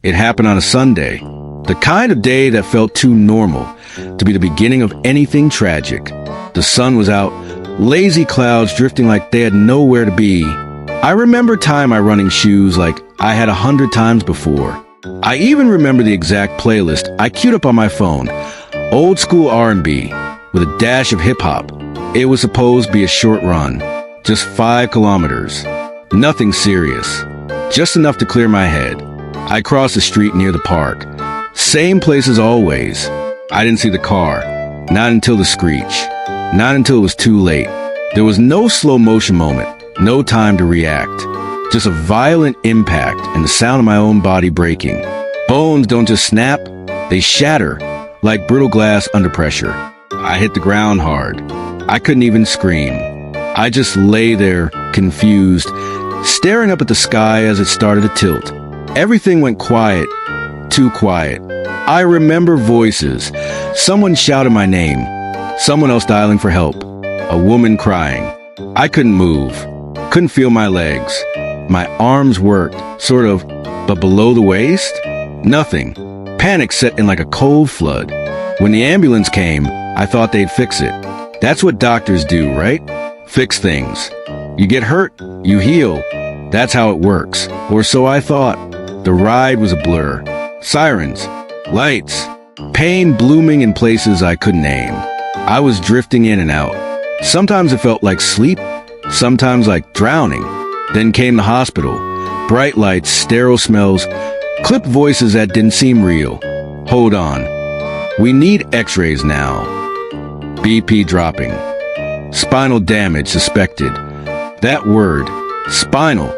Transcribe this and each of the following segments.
It happened on a Sunday, the kind of day that felt too normal to be the beginning of anything tragic. The sun was out, lazy clouds drifting like they had nowhere to be. I remember tying my running shoes like I had 100 times before. I even remember the exact playlist I queued up on my phone, old school R&B with a dash of hip-hop. It was supposed to be a short run, just 5 kilometers. Nothing serious, just enough to clear my head. I crossed the street near the park. Same place as always. I didn't see the car, not until the screech, not until it was too late. There was no slow motion moment, no time to react. Just a violent impact and the sound of my own body breaking. Bones don't just snap, they shatter like brittle glass under pressure. I hit the ground hard. I couldn't even scream. I just lay there, confused, staring up at the sky as it started to tilt. Everything went quiet, too quiet. I remember voices. Someone shouted my name. Someone else dialing for help. A woman crying. I couldn't move. Couldn't feel my legs. My arms worked, sort of, but below the waist? Nothing. Panic set in like a cold flood. When the ambulance came, I thought they'd fix it. That's what doctors do, right? Fix things. You get hurt, you heal. That's how it works. Or so I thought. The ride was a blur. Sirens. Lights. Pain blooming in places I couldn't name. I was drifting in and out. Sometimes it felt like sleep, sometimes like drowning. Then came the hospital. Bright lights, sterile smells, clipped voices that didn't seem real. Hold on. We need x-rays now. BP dropping. Spinal damage suspected. That word, spinal,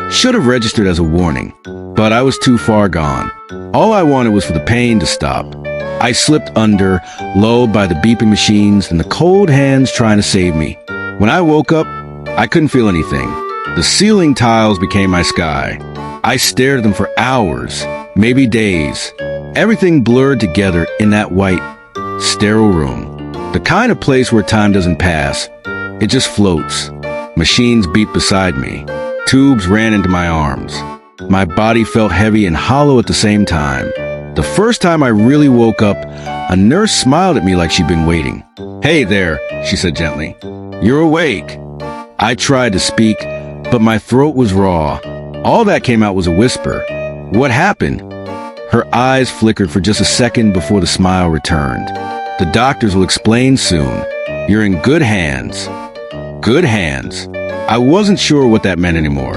should have registered as a warning. But I was too far gone. All I wanted was for the pain to stop. I slipped under, lulled by the beeping machines and the cold hands trying to save me. When I woke up, I couldn't feel anything. The ceiling tiles became my sky. I stared at them for hours, maybe days. Everything blurred together in that white, sterile room. The kind of place where time doesn't pass. It just floats. Machines beat beside me. Tubes ran into my arms. My body felt heavy and hollow at the same time. The first time I really woke up, a nurse smiled at me like she'd been waiting. "Hey there," she said gently. "You're awake." I tried to speak, but my throat was raw. All that came out was a whisper. "What happened?" Her eyes flickered for just a second before the smile returned. "The doctors will explain soon. You're in good hands." Good hands. I wasn't sure what that meant anymore.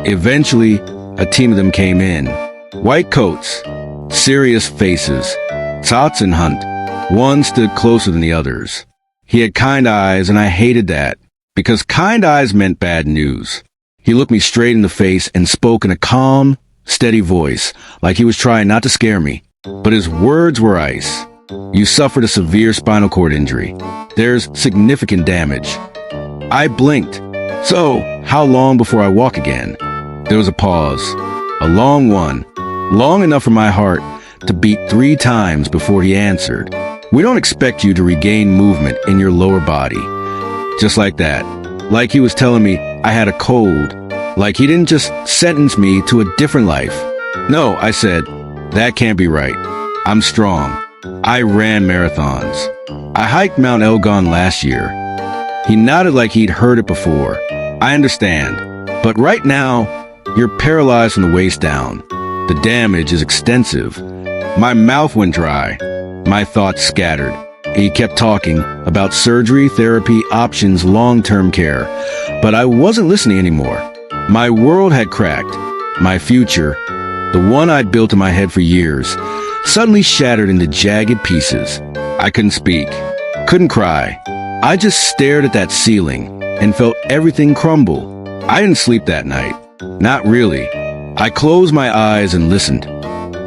Eventually, a team of them came in. White coats, serious faces. Tots and Hunt. One stood closer than the others. He had kind eyes, and I hated that, because kind eyes meant bad news. He looked me straight in the face and spoke in a calm, steady voice, like he was trying not to scare me. But his words were ice. "You suffered a severe spinal cord injury. There's significant damage." I blinked. "So, how long before I walk again?" There was a pause. A long one. Long enough for my heart to beat 3 times before he answered. "We don't expect you to regain movement in your lower body." Just like that. Like he was telling me I had a cold. Like he didn't just sentence me to a different life. "No," I said. "That can't be right. I'm strong. I ran marathons. I hiked Mount Elgon last year." He nodded like he'd heard it before. "I understand. But right now, you're paralyzed from the waist down. The damage is extensive." My mouth went dry. My thoughts scattered. He kept talking about surgery, therapy, options, long-term care. But I wasn't listening anymore. My world had cracked. My future, the one I'd built in my head for years, suddenly shattered into jagged pieces. I couldn't speak. Couldn't cry. I just stared at that ceiling and felt everything crumble. I didn't sleep that night. Not really. I closed my eyes and listened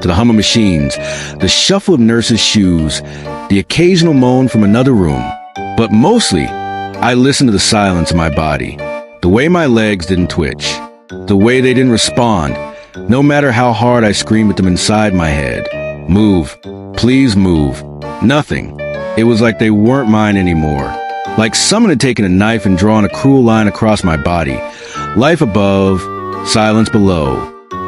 to the hum of machines, the shuffle of nurses' shoes, the occasional moan from another room. But mostly, I listened to the silence of my body, the way my legs didn't twitch, the way they didn't respond, no matter how hard I screamed at them inside my head. "Move. Please move." Nothing. It was like they weren't mine anymore. Like someone had taken a knife and drawn a cruel line across my body. Life above, silence below.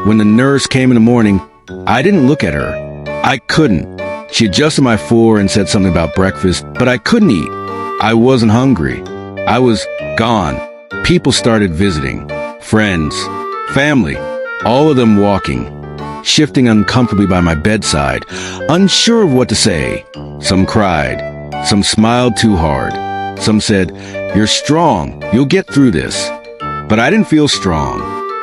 When the nurse came in the morning, I didn't look at her. I couldn't. She adjusted my floor and said something about breakfast, but I couldn't eat. I wasn't hungry. I was gone. People started visiting. Friends, family, all of them walking, shifting uncomfortably by my bedside, unsure of what to say. Some cried. Some smiled too hard. Some said, "You're strong. You'll get through this." But I didn't feel strong.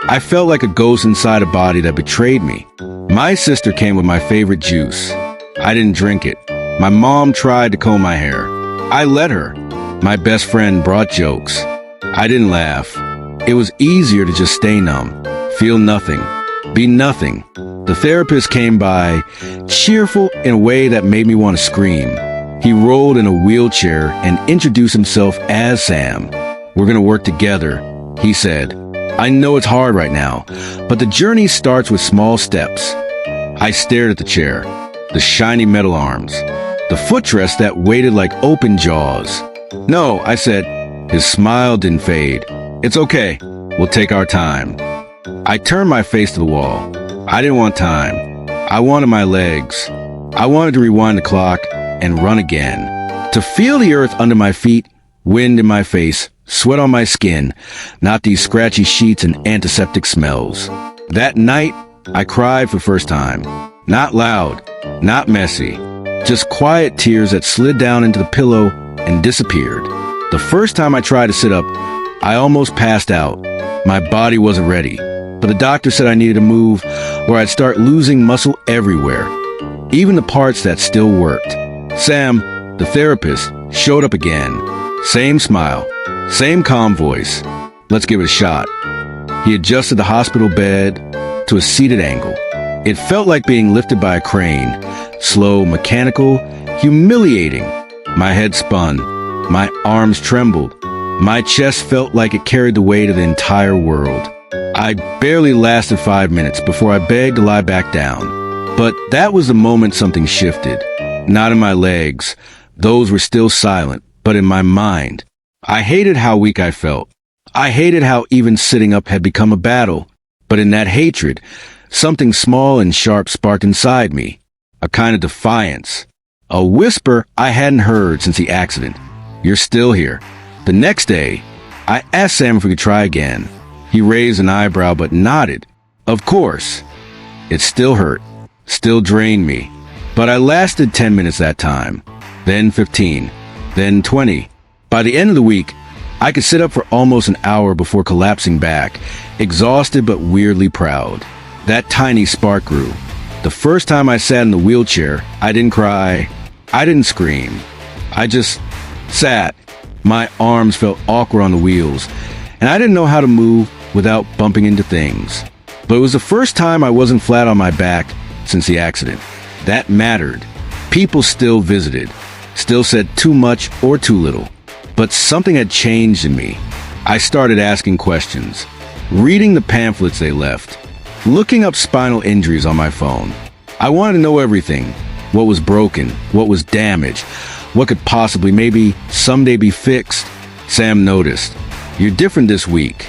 I felt like a ghost inside a body that betrayed me. My sister came with my favorite juice. I didn't drink it. My mom tried to comb my hair. I let her. My best friend brought jokes. I didn't laugh. It was easier to just stay numb, feel nothing, be nothing. The therapist came by, cheerful in a way that made me want to scream. He rolled in a wheelchair and introduced himself as Sam. "We're going to work together," he said. "I know it's hard right now, but the journey starts with small steps." I stared at the chair, the shiny metal arms, the footrest that waited like open jaws. "No," I said. His smile didn't fade. "It's okay. We'll take our time." I turned my face to the wall. I didn't want time. I wanted my legs. I wanted to rewind the clock and run again. To feel the earth under my feet, wind in my face, sweat on my skin, not these scratchy sheets and antiseptic smells. That night, I cried for the first time. Not loud, not messy, just quiet tears that slid down into the pillow and disappeared. The first time I tried to sit up, I almost passed out. My body wasn't ready, but the doctor said I needed to move or I'd start losing muscle everywhere, even the parts that still worked. Sam, the therapist, showed up again. Same smile, same calm voice. "Let's give it a shot." He adjusted the hospital bed to a seated angle. It felt like being lifted by a crane, slow, mechanical, humiliating. My head spun. My arms trembled. My chest felt like it carried the weight of the entire world. I barely lasted 5 minutes before I begged to lie back down. But that was the moment something shifted. Not in my legs. Those were still silent, but in my mind. I hated how weak I felt. I hated how even sitting up had become a battle. But in that hatred, something small and sharp sparked inside me. A kind of defiance. A whisper I hadn't heard since the accident. "You're still here." The next day, I asked Sam if we could try again. He raised an eyebrow but nodded. Of course. It still hurt. Still drained me. But I lasted 10 minutes that time. Then 15. Then 20. By the end of the week, I could sit up for almost an hour before collapsing back, exhausted but weirdly proud. That tiny spark grew. The first time I sat in the wheelchair, I didn't cry. I didn't scream. I just sat. My arms felt awkward on the wheels, and I didn't know how to move without bumping into things. But it was the first time I wasn't flat on my back since the accident. That mattered. People still visited, still said too much or too little. But something had changed in me. I started asking questions, reading the pamphlets they left, looking up spinal injuries on my phone. I wanted to know everything. What was broken? What was damaged? What could possibly, maybe, someday be fixed? Sam noticed. "You're different this week."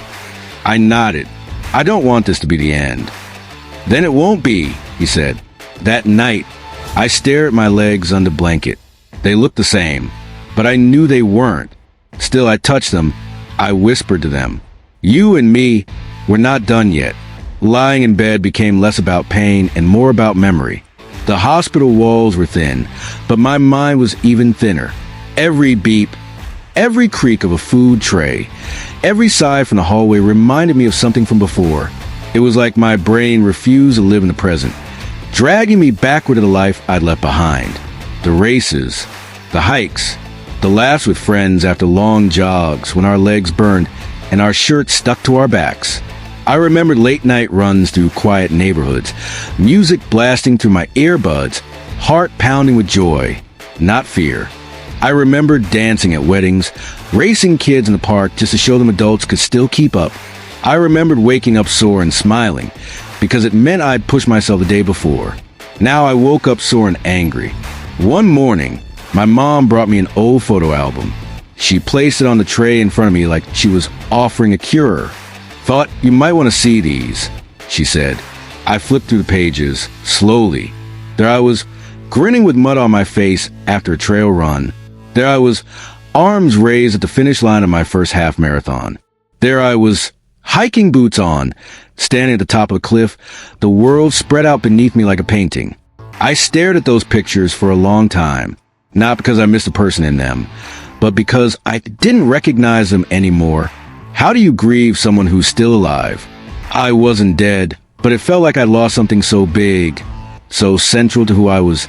I nodded. "I don't want this to be the end." "Then it won't be," he said. That night, I stared at my legs under blanket. They looked the same, but I knew they weren't. Still, I touched them. I whispered to them. "You and me, we're not done yet." Lying in bed became less about pain and more about memory. The hospital walls were thin, but my mind was even thinner. Every beep, every creak of a food tray, every sigh from the hallway reminded me of something from before. It was like my brain refused to live in the present, dragging me backward to the life I'd left behind. The races, the hikes, the laughs with friends after long jogs when our legs burned and our shirts stuck to our backs. I remembered late-night runs through quiet neighborhoods, music blasting through my earbuds, heart pounding with joy, not fear. I remembered dancing at weddings, racing kids in the park just to show them adults could still keep up. I remembered waking up sore and smiling, because it meant I'd pushed myself the day before. Now I woke up sore and angry. One morning, my mom brought me an old photo album. She placed it on the tray in front of me like she was offering a cure. "Thought you might want to see these," she said. I flipped through the pages, slowly. There I was, grinning with mud on my face after a trail run. There I was, arms raised at the finish line of my first half marathon. There I was, hiking boots on, standing at the top of a cliff, the world spread out beneath me like a painting. I stared at those pictures for a long time, not because I missed a person in them, but because I didn't recognize them anymore. How do you grieve someone who's still alive? I wasn't dead, but it felt like I'd lost something so big, so central to who I was,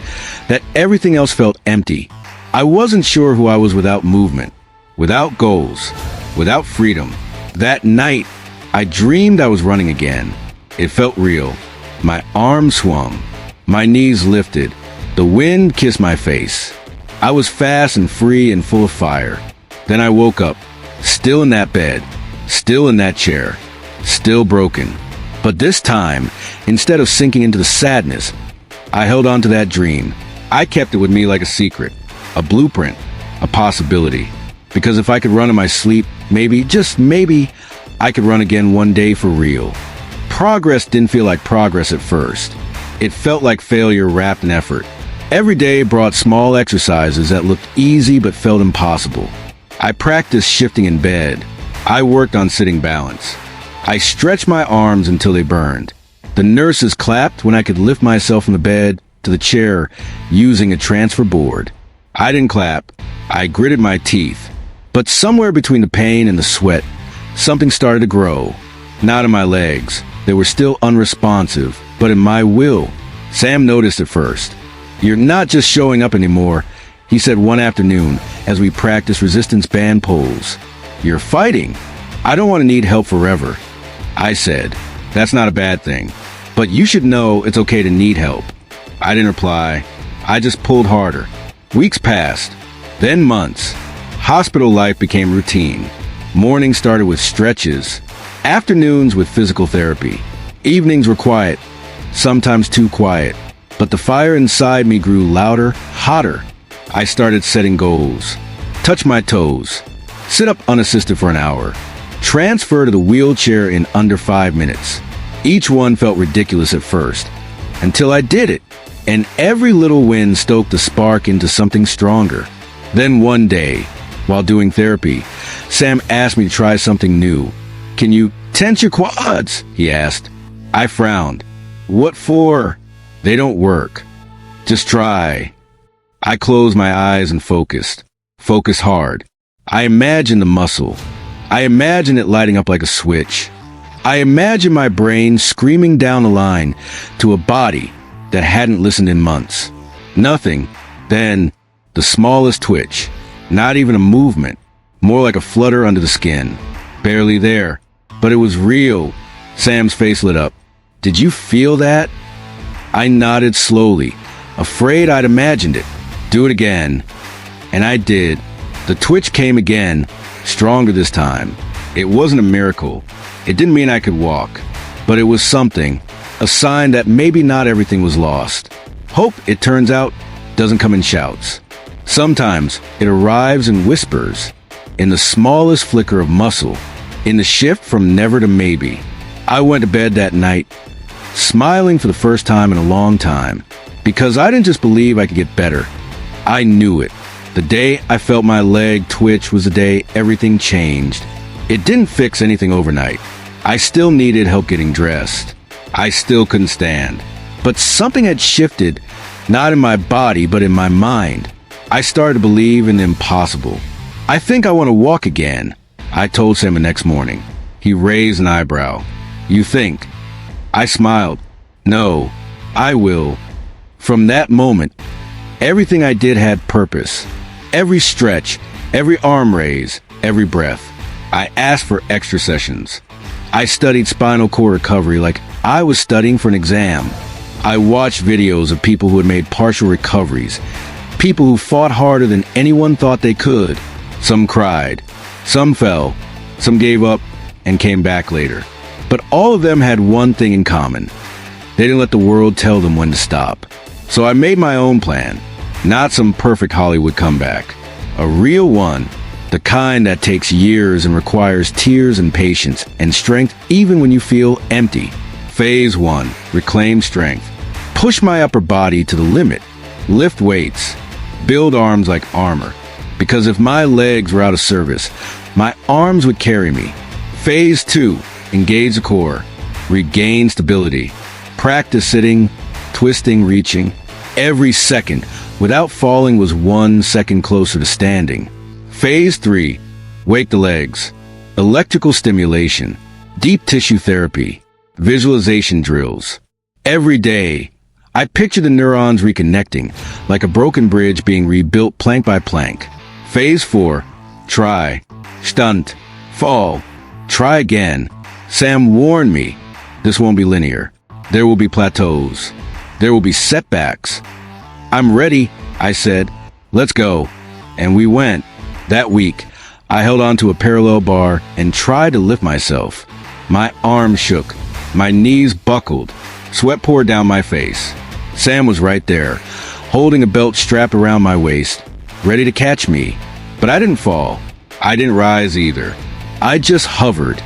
that everything else felt empty. I wasn't sure who I was without movement, without goals, without freedom. That night, I dreamed I was running again. It felt real. My arms swung. My knees lifted. The wind kissed my face. I was fast and free and full of fire. Then I woke up, still in that bed, still in that chair, still broken. But this time, instead of sinking into the sadness, I held on to that dream. I kept it with me like a secret, a blueprint, a possibility. Because if I could run in my sleep, maybe, just maybe, I could run again one day for real. Progress didn't feel like progress at first. It felt like failure wrapped in effort. Every day brought small exercises that looked easy but felt impossible. I practiced shifting in bed. I worked on sitting balance. I stretched my arms until they burned. The nurses clapped when I could lift myself from the bed to the chair using a transfer board. I didn't clap. I gritted my teeth. But somewhere between the pain and the sweat, something started to grow. Not in my legs. They were still unresponsive, but in my will. Sam noticed at first. "You're not just showing up anymore," he said one afternoon as we practiced resistance band pulls. "You're fighting. I don't want to need help forever." I said, "That's not a bad thing, but you should know it's okay to need help." I didn't reply. I just pulled harder. Weeks passed, then months. Hospital life became routine. Mornings started with stretches, afternoons with physical therapy. Evenings were quiet, sometimes too quiet. But the fire inside me grew louder, hotter. I started setting goals. Touch my toes. Sit up unassisted for an hour. Transfer to the wheelchair in under 5 minutes. Each one felt ridiculous at first, until I did it. And every little win stoked the spark into something stronger. Then one day, while doing therapy, Sam asked me to try something new. "Can you tense your quads?" he asked. I frowned. "What for?" "They don't work. Just try." I closed my eyes and focused. Focused hard. I imagined the muscle. I imagined it lighting up like a switch. I imagined my brain screaming down the line to a body that hadn't listened in months. Nothing. Then, the smallest twitch. Not even a movement. More like a flutter under the skin. Barely there. But it was real. Sam's face lit up. "Did you feel that?" I nodded slowly, afraid I'd imagined it. "Do it again." And I did. The twitch came again, stronger this time. It wasn't a miracle. It didn't mean I could walk. But it was something, a sign that maybe not everything was lost. Hope, it turns out, doesn't come in shouts. Sometimes it arrives in whispers, in the smallest flicker of muscle, in the shift from never to maybe. I went to bed that night, smiling for the first time in a long time, because I didn't just believe I could get better. I knew it. The day I felt my leg twitch was the day everything changed. It didn't fix anything overnight. I still needed help getting dressed. I still couldn't stand. But something had shifted, not in my body, but in my mind. I started to believe in the impossible. "I think I want to walk again," I told Sam the next morning. He raised an eyebrow. "You think?" I smiled. "No, I will." From that moment, everything I did had purpose. Every stretch, every arm raise, every breath. I asked for extra sessions. I studied spinal cord recovery like I was studying for an exam. I watched videos of people who had made partial recoveries, people who fought harder than anyone thought they could. Some cried, some fell, some gave up and came back later. But all of them had one thing in common. They didn't let the world tell them when to stop. So I made my own plan, not some perfect Hollywood comeback. A real one, the kind that takes years and requires tears and patience and strength even when you feel empty. Phase 1, reclaim strength. Push my upper body to the limit. Lift weights. Build arms like armor. Because if my legs were out of service, my arms would carry me. Phase 2, engage the core. Regain stability. Practice sitting, twisting, reaching. Every second, without falling, was 1 second closer to standing. Phase 3, wake the legs. Electrical stimulation. Deep tissue therapy. Visualization drills. Every day, I picture the neurons reconnecting, like a broken bridge being rebuilt plank by plank. Phase 4, try, stunt, fall, try again. Sam warned me, this won't be linear. There will be plateaus. There will be setbacks. I'm ready, I said. Let's go. And we went. That week, I held onto a parallel bar and tried to lift myself. My arms shook. My knees buckled. Sweat poured down my face. Sam was right there, holding a belt strapped around my waist, ready to catch me. But I didn't fall. I didn't rise either. I just hovered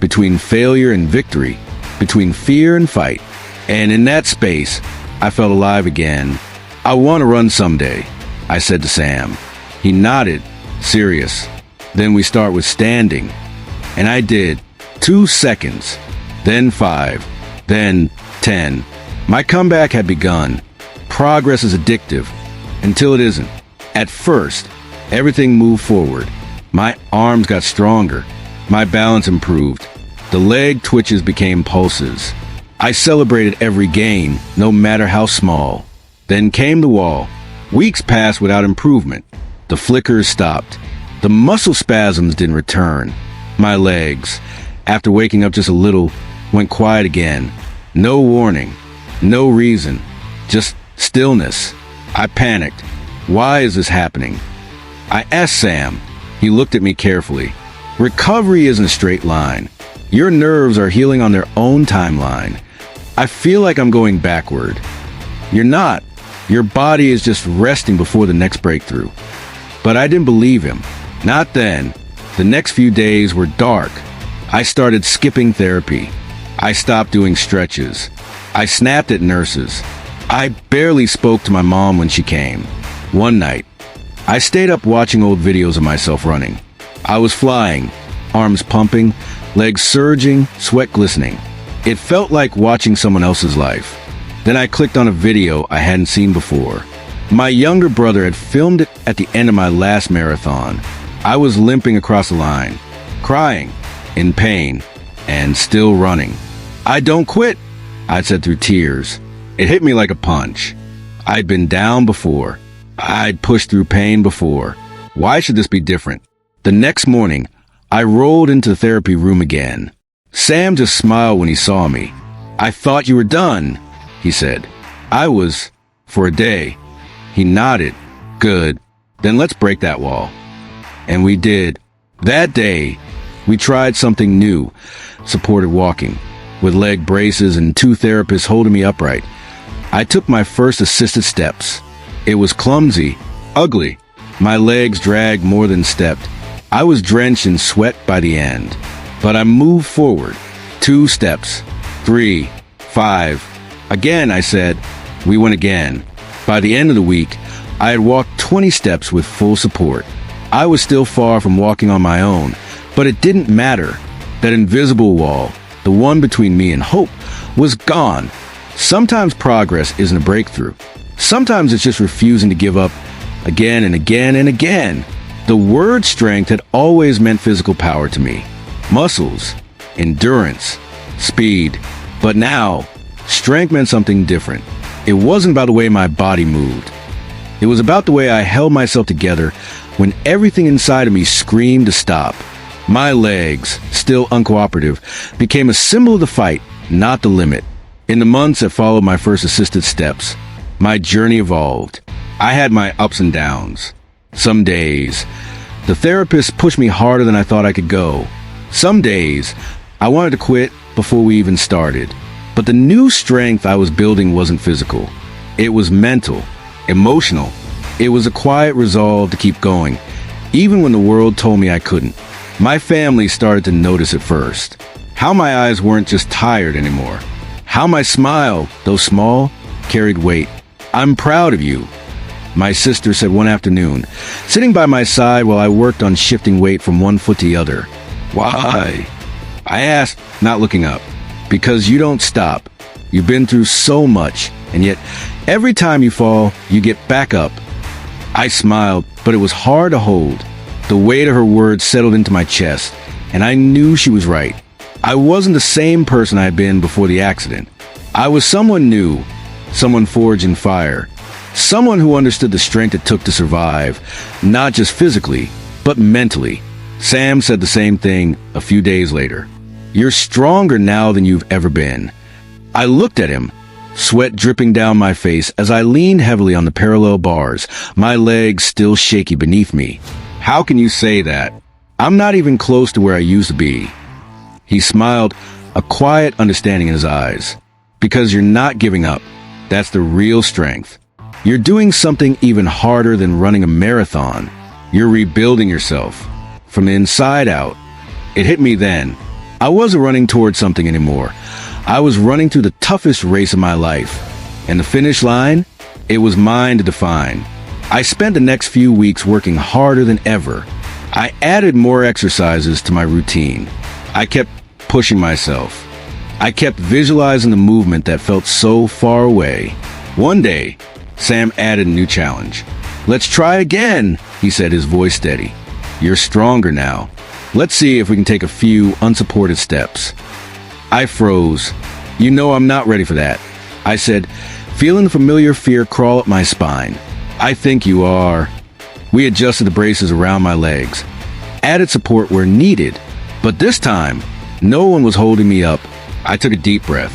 between failure and victory, between fear and fight. And in that space, I felt alive again. I want to run someday, I said to Sam. He nodded, serious. Then we start with standing. And I did. 2 seconds, then 5, then 10. My comeback had begun. Progress is addictive, until it isn't. At first, everything moved forward. My arms got stronger. My balance improved. The leg twitches became pulses. I celebrated every gain, no matter how small. Then came the wall. Weeks passed without improvement. The flickers stopped. The muscle spasms didn't return. My legs, after waking up just a little, went quiet again. No warning. No reason. Just stillness. I panicked. Why is this happening? I asked Sam. He looked at me carefully. Recovery isn't a straight line. Your nerves are healing on their own timeline. I feel like I'm going backward. You're not. Your body is just resting before the next breakthrough. But I didn't believe him. Not then. The next few days were dark. I started skipping therapy. I stopped doing stretches. I snapped at nurses. I barely spoke to my mom when she came. One night, I stayed up watching old videos of myself running. I was flying, arms pumping, legs surging, sweat glistening. It felt like watching someone else's life. Then I clicked on a video I hadn't seen before. My younger brother had filmed it at the end of my last marathon. I was limping across the line, crying, in pain, and still running. I don't quit, I'd said through tears. It hit me like a punch. I'd been down before. I'd pushed through pain before. Why should this be different? The next morning, I rolled into the therapy room again. Sam just smiled when he saw me. I thought you were done, he said. I was, for a day. He nodded. Good. Then let's break that wall. And we did. That day, we tried something new, supported walking, with leg braces and 2 therapists holding me upright. I took my first assisted steps. It was clumsy, ugly. My legs dragged more than stepped. I was drenched in sweat by the end. But I moved forward. 2 steps. 3. 5. Again, I said. We went again. By the end of the week, I had walked 20 steps with full support. I was still far from walking on my own, but it didn't matter. That invisible wall, the one between me and hope, was gone. Sometimes progress isn't a breakthrough. Sometimes it's just refusing to give up again and again and again. The word strength had always meant physical power to me. Muscles, endurance, speed. But now, strength meant something different. It wasn't about the way my body moved. It was about the way I held myself together when everything inside of me screamed to stop. My legs, still uncooperative, became a symbol of the fight, not the limit. In the months that followed my first assisted steps, my journey evolved. I had my ups and downs. Some days, the therapist pushed me harder than I thought I could go. Some days, I wanted to quit before we even started. But the new strength I was building wasn't physical. It was mental, emotional. It was a quiet resolve to keep going, even when the world told me I couldn't. My family started to notice it first. How my eyes weren't just tired anymore. How my smile, though small, carried weight. "I'm proud of you," my sister said one afternoon, sitting by my side while I worked on shifting weight from one foot to the other. "Why?" I asked, not looking up. "Because you don't stop. You've been through so much, and yet every time you fall, you get back up." I smiled, but it was hard to hold. The weight of her words settled into my chest, and I knew she was right. I wasn't the same person I had been before the accident. I was someone new, someone forged in fire, someone who understood the strength it took to survive, not just physically, but mentally. Sam said the same thing a few days later. "You're stronger now than you've ever been." I looked at him, sweat dripping down my face as I leaned heavily on the parallel bars, my legs still shaky beneath me. "How can you say that? I'm not even close to where I used to be." He smiled, a quiet understanding in his eyes. "Because you're not giving up. That's the real strength. You're doing something even harder than running a marathon. You're rebuilding yourself from the inside out." It hit me then. I wasn't running towards something anymore. I was running through the toughest race of my life. And the finish line? It was mine to define. I spent the next few weeks working harder than ever. I added more exercises to my routine. I kept pushing myself. I kept visualizing the movement that felt so far away. One day, Sam added a new challenge. "Let's try again," he said, his voice steady. "You're stronger now. Let's see if we can take a few unsupported steps." I froze. "You know I'm not ready for that," I said, feeling the familiar fear crawl up my spine. "I think you are." We adjusted the braces around my legs, added support where needed, but this time, no one was holding me up. I took a deep breath,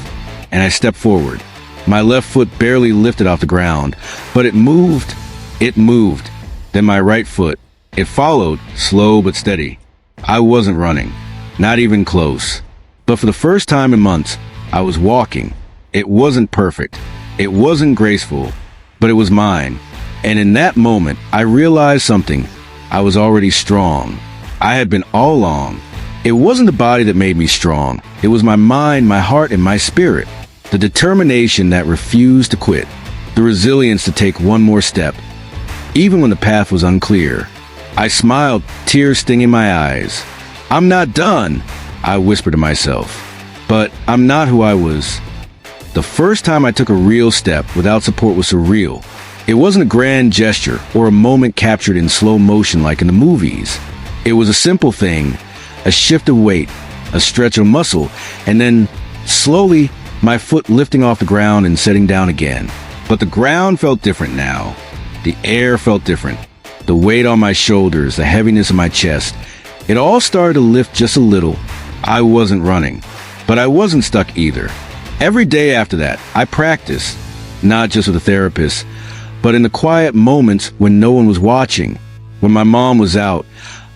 and I stepped forward. My left foot barely lifted off the ground, but it moved. It moved. Then my right foot. It followed, slow but steady. I wasn't running, not even close. But for the first time in months, I was walking. It wasn't perfect. It wasn't graceful, but it was mine. And in that moment, I realized something. I was already strong. I had been all along. It wasn't the body that made me strong. It was my mind, my heart, and my spirit. The determination that refused to quit. The resilience to take one more step, even when the path was unclear. I smiled, tears stinging my eyes. "I'm not done," I whispered to myself. But I'm not who I was. The first time I took a real step without support was surreal. It wasn't a grand gesture or a moment captured in slow motion like in the movies. It was a simple thing, a shift of weight, a stretch of muscle, and then, slowly, my foot lifting off the ground and setting down again. But the ground felt different now. The air felt different. The weight on my shoulders, the heaviness in my chest. It all started to lift just a little. I wasn't running, but I wasn't stuck either. Every day after that, I practiced, not just with a therapist, but in the quiet moments when no one was watching. When my mom was out,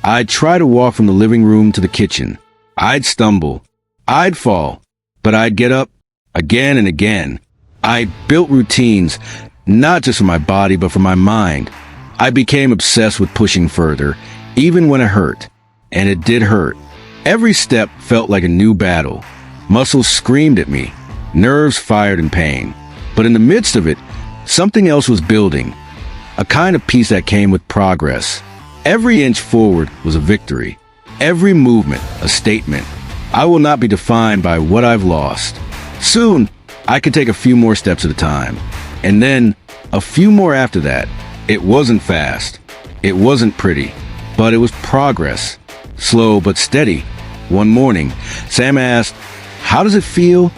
I'd try to walk from the living room to the kitchen. I'd stumble. I'd fall. But I'd get up again and again. I built routines, not just for my body, but for my mind. I became obsessed with pushing further, even when it hurt. And it did hurt. Every step felt like a new battle. Muscles screamed at me. Nerves fired in pain. But in the midst of it, something else was building. A kind of peace that came with progress. Every inch forward was a victory. Every movement, a statement. I will not be defined by what I've lost. Soon, I could take a few more steps at a time. And then, a few more after that. It wasn't fast. It wasn't pretty. But it was progress. Slow but steady. One morning, Sam asked, "How does it feel?"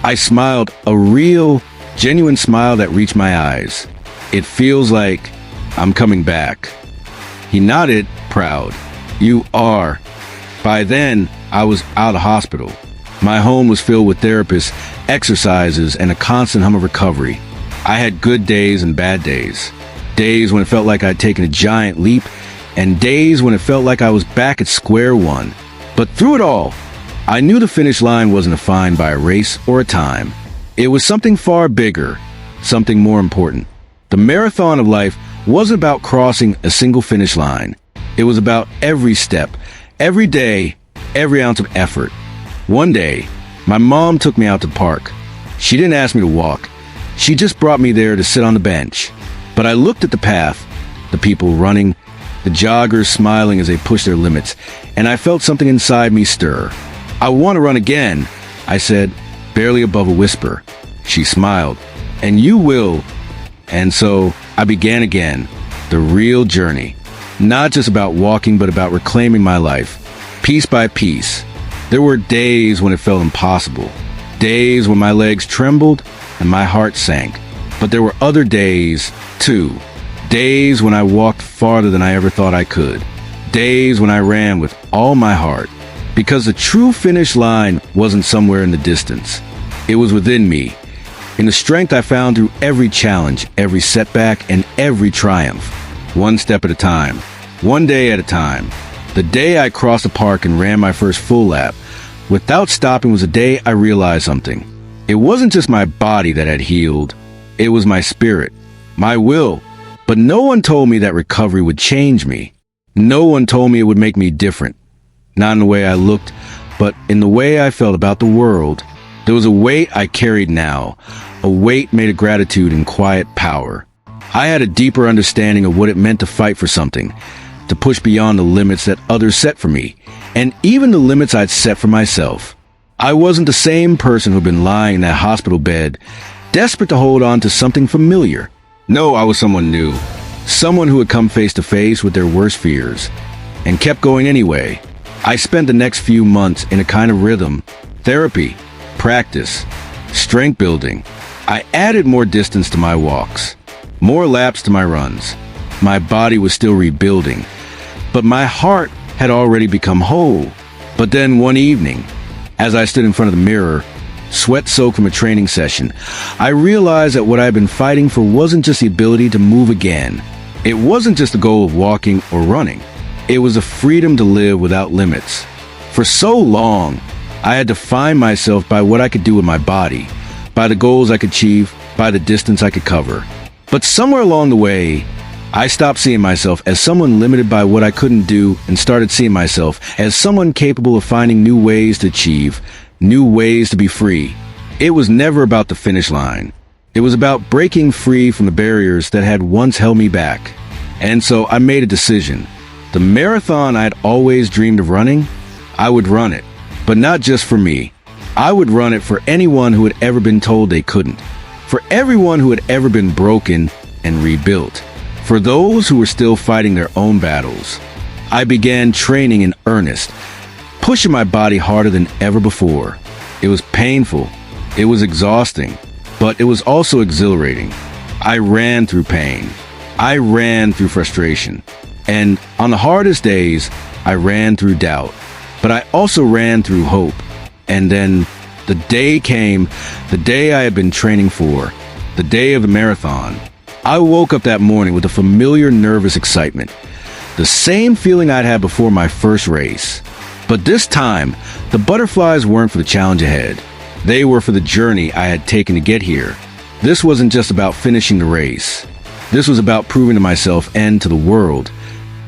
I smiled, a real, genuine smile that reached my eyes. "It feels like I'm coming back." He nodded, proud. "You are." By then, I was out of hospital. My home was filled with therapists, exercises, and a constant hum of recovery. I had good days and bad days. Days when it felt like I'd taken a giant leap, and days when it felt like I was back at square one. But through it all, I knew the finish line wasn't defined by a race or a time. It was something far bigger, something more important. The marathon of life wasn't about crossing a single finish line. It was about every step, every day, every ounce of effort. One day, my mom took me out to the park. She didn't ask me to walk. She just brought me there to sit on the bench. But I looked at the path, the people running, the joggers smiling as they pushed their limits, and I felt something inside me stir. "I want to run again," I said, barely above a whisper. She smiled. "And you will." And so I began again, the real journey. Not just about walking, but about reclaiming my life, piece by piece. There were days when it felt impossible, days when my legs trembled and my heart sank. But there were other days, too. Days when I walked farther than I ever thought I could. Days when I ran with all my heart. Because the true finish line wasn't somewhere in the distance. It was within me, in the strength I found through every challenge, every setback, and every triumph. One step at a time, one day at a time. The day I crossed the park and ran my first full lap, without stopping, was the day I realized something. It wasn't just my body that had healed. It was my spirit, my will. But no one told me that recovery would change me. No one told me it would make me different. Not in the way I looked, but in the way I felt about the world. There was a weight I carried now, a weight made of gratitude and quiet power. I had a deeper understanding of what it meant to fight for something, to push beyond the limits that others set for me, and even the limits I'd set for myself. I wasn't the same person who'd been lying in that hospital bed, desperate to hold on to something familiar. No, I was someone new, someone who had come face to face with their worst fears, and kept going anyway. I spent the next few months in a kind of rhythm, therapy, practice, strength building. I added more distance to my walks, more laps to my runs. My body was still rebuilding, but my heart had already become whole. But then one evening, as I stood in front of the mirror, sweat-soaked from a training session, I realized that what I'd been fighting for wasn't just the ability to move again. It wasn't just the goal of walking or running. It was a freedom to live without limits. For so long, I had defined myself by what I could do with my body, by the goals I could achieve, by the distance I could cover. But somewhere along the way, I stopped seeing myself as someone limited by what I couldn't do and started seeing myself as someone capable of finding new ways to achieve, new ways to be free. It was never about the finish line. It was about breaking free from the barriers that had once held me back. And so I made a decision. The marathon I'd always dreamed of running, I would run it. But not just for me. I would run it for anyone who had ever been told they couldn't. For everyone who had ever been broken and rebuilt. For those who were still fighting their own battles. I began training in earnest, pushing my body harder than ever before. It was painful. It was exhausting. But it was also exhilarating. I ran through pain. I ran through frustration. And on the hardest days, I ran through doubt. But I also ran through hope. And then the day came, the day I had been training for, the day of the marathon. I woke up that morning with a familiar nervous excitement, the same feeling I'd had before my first race. But this time, the butterflies weren't for the challenge ahead. They were for the journey I had taken to get here. This wasn't just about finishing the race. This was about proving to myself and to the world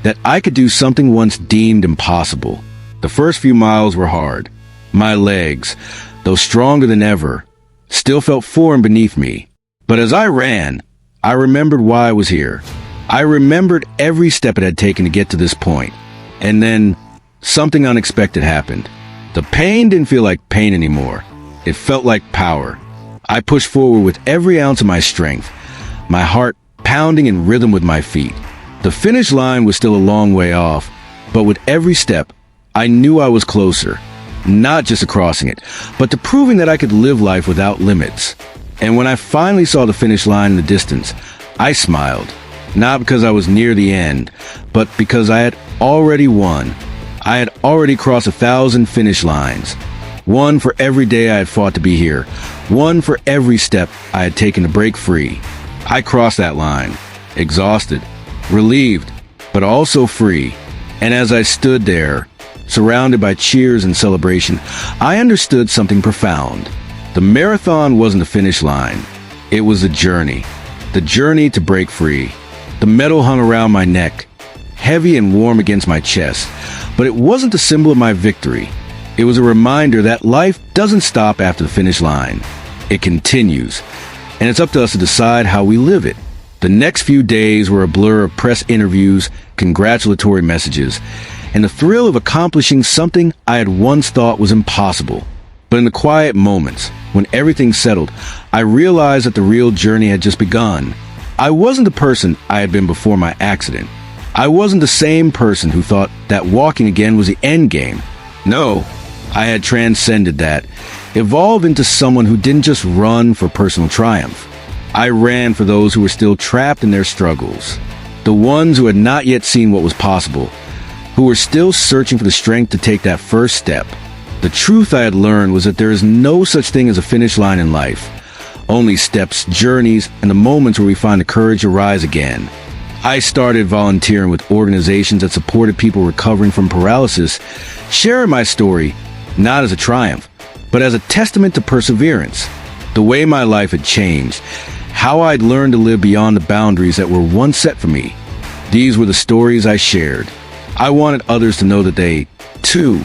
that I could do something once deemed impossible. The first few miles were hard. My legs, though stronger than ever, still felt foreign beneath me. But as I ran, I remembered why I was here. I remembered every step it had taken to get to this point. And then something unexpected happened. The pain didn't feel like pain anymore. It felt like power. I pushed forward with every ounce of my strength, my heart pounding in rhythm with my feet. The finish line was still a long way off, but with every step, I knew I was closer, not just to crossing it, but to proving that I could live life without limits. And when I finally saw the finish line in the distance, I smiled, not because I was near the end, but because I had already won. I had already crossed 1,000 finish lines. One for every day I had fought to be here. One for every step I had taken to break free. I crossed that line, exhausted, relieved, but also free. And as I stood there, surrounded by cheers and celebration, I understood something profound. The marathon wasn't the finish line. It was the journey to break free. The medal hung around my neck, heavy and warm against my chest, but it wasn't a symbol of my victory. It was a reminder that life doesn't stop after the finish line. It continues, and it's up to us to decide how we live it. The next few days were a blur of press interviews, congratulatory messages, and the thrill of accomplishing something I had once thought was impossible. But in the quiet moments, when everything settled, I realized that the real journey had just begun. I wasn't the person I had been before my accident. I wasn't the same person who thought that walking again was the end game. No, I had transcended that, evolved into someone who didn't just run for personal triumph. I ran for those who were still trapped in their struggles, the ones who had not yet seen what was possible, who were still searching for the strength to take that first step. The truth I had learned was that there is no such thing as a finish line in life, only steps, journeys, and the moments where we find the courage to rise again. I started volunteering with organizations that supported people recovering from paralysis, sharing my story, not as a triumph, but as a testament to perseverance. The way my life had changed, how I'd learned to live beyond the boundaries that were once set for me. These were the stories I shared. I wanted others to know that they, too,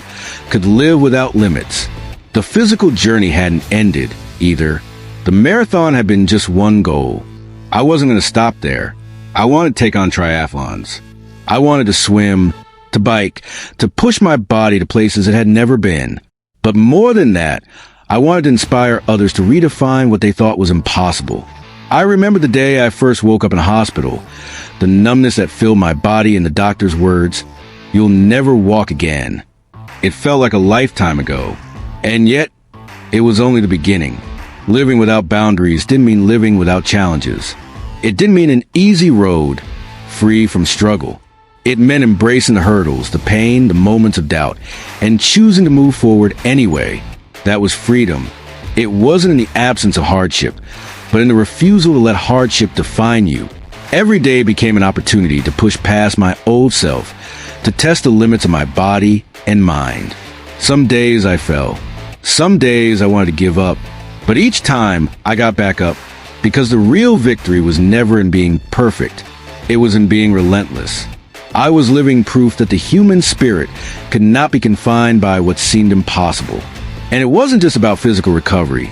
could live without limits. The physical journey hadn't ended, either. The marathon had been just one goal. I wasn't going to stop there. I wanted to take on triathlons. I wanted to swim, to bike, to push my body to places it had never been. But more than that, I wanted to inspire others to redefine what they thought was impossible. I remember the day I first woke up in a hospital, the numbness that filled my body and the doctor's words, "You'll never walk again." It felt like a lifetime ago. And yet, it was only the beginning. Living without boundaries didn't mean living without challenges. It didn't mean an easy road, free from struggle. It meant embracing the hurdles, the pain, the moments of doubt, and choosing to move forward anyway. That was freedom. It wasn't in the absence of hardship, but in the refusal to let hardship define you. Every day became an opportunity to push past my old self, to test the limits of my body and mind. Some days I fell. Some days I wanted to give up. But each time I got back up, because the real victory was never in being perfect. It was in being relentless. I was living proof that the human spirit could not be confined by what seemed impossible. And it wasn't just about physical recovery.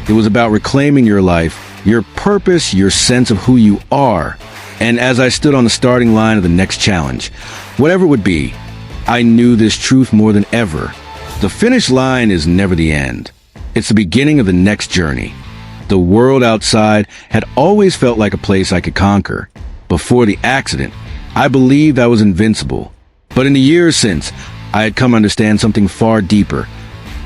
It was about reclaiming your life, your purpose, your sense of who you are. And as I stood on the starting line of the next challenge, whatever it would be, I knew this truth more than ever. The finish line is never the end. It's the beginning of the next journey. The world outside had always felt like a place I could conquer. Before the accident, I believed I was invincible. But in the years since, I had come to understand something far deeper.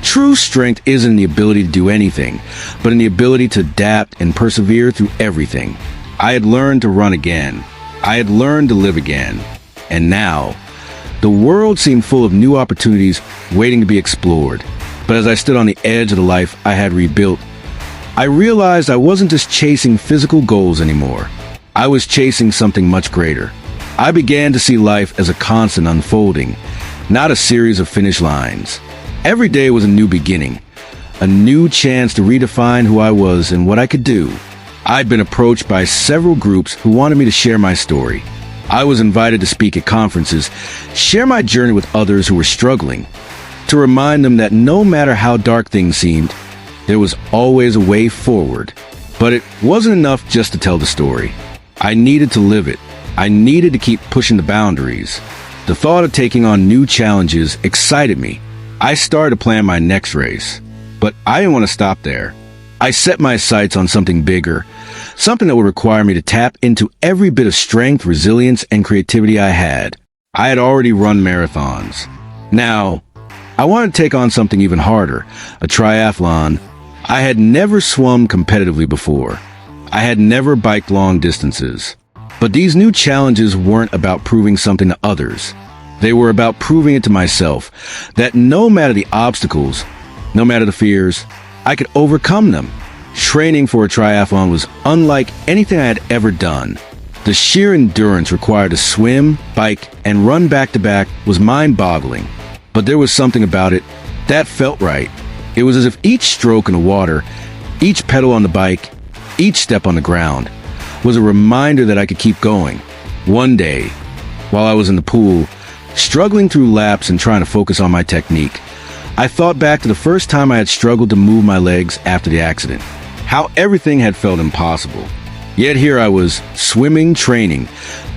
True strength isn't in the ability to do anything, but in the ability to adapt and persevere through everything. I had learned to run again. I had learned to live again. And now, the world seemed full of new opportunities waiting to be explored. But as I stood on the edge of the life I had rebuilt, I realized I wasn't just chasing physical goals anymore. I was chasing something much greater. I began to see life as a constant unfolding, not a series of finish lines. Every day was a new beginning, a new chance to redefine who I was and what I could do. I'd been approached by several groups who wanted me to share my story. I was invited to speak at conferences, share my journey with others who were struggling, to remind them that no matter how dark things seemed, there was always a way forward. But it wasn't enough just to tell the story. I needed to live it. I needed to keep pushing the boundaries. The thought of taking on new challenges excited me. I started to plan my next race, but I didn't want to stop there. I set my sights on something bigger, something that would require me to tap into every bit of strength, resilience, and creativity I had. I had already run marathons. Now, I wanted to take on something even harder, a triathlon. I had never swum competitively before. I had never biked long distances. But these new challenges weren't about proving something to others. They were about proving it to myself, that no matter the obstacles, no matter the fears, I could overcome them. Training for a triathlon was unlike anything I had ever done. The sheer endurance required to swim, bike, and run back-to-back was mind-boggling. But there was something about it that felt right. It was as if each stroke in the water, each pedal on the bike, each step on the ground, was a reminder that I could keep going. One day, while I was in the pool, struggling through laps and trying to focus on my technique, I thought back to the first time I had struggled to move my legs after the accident. how everything had felt impossible. Yet here I was, swimming, training,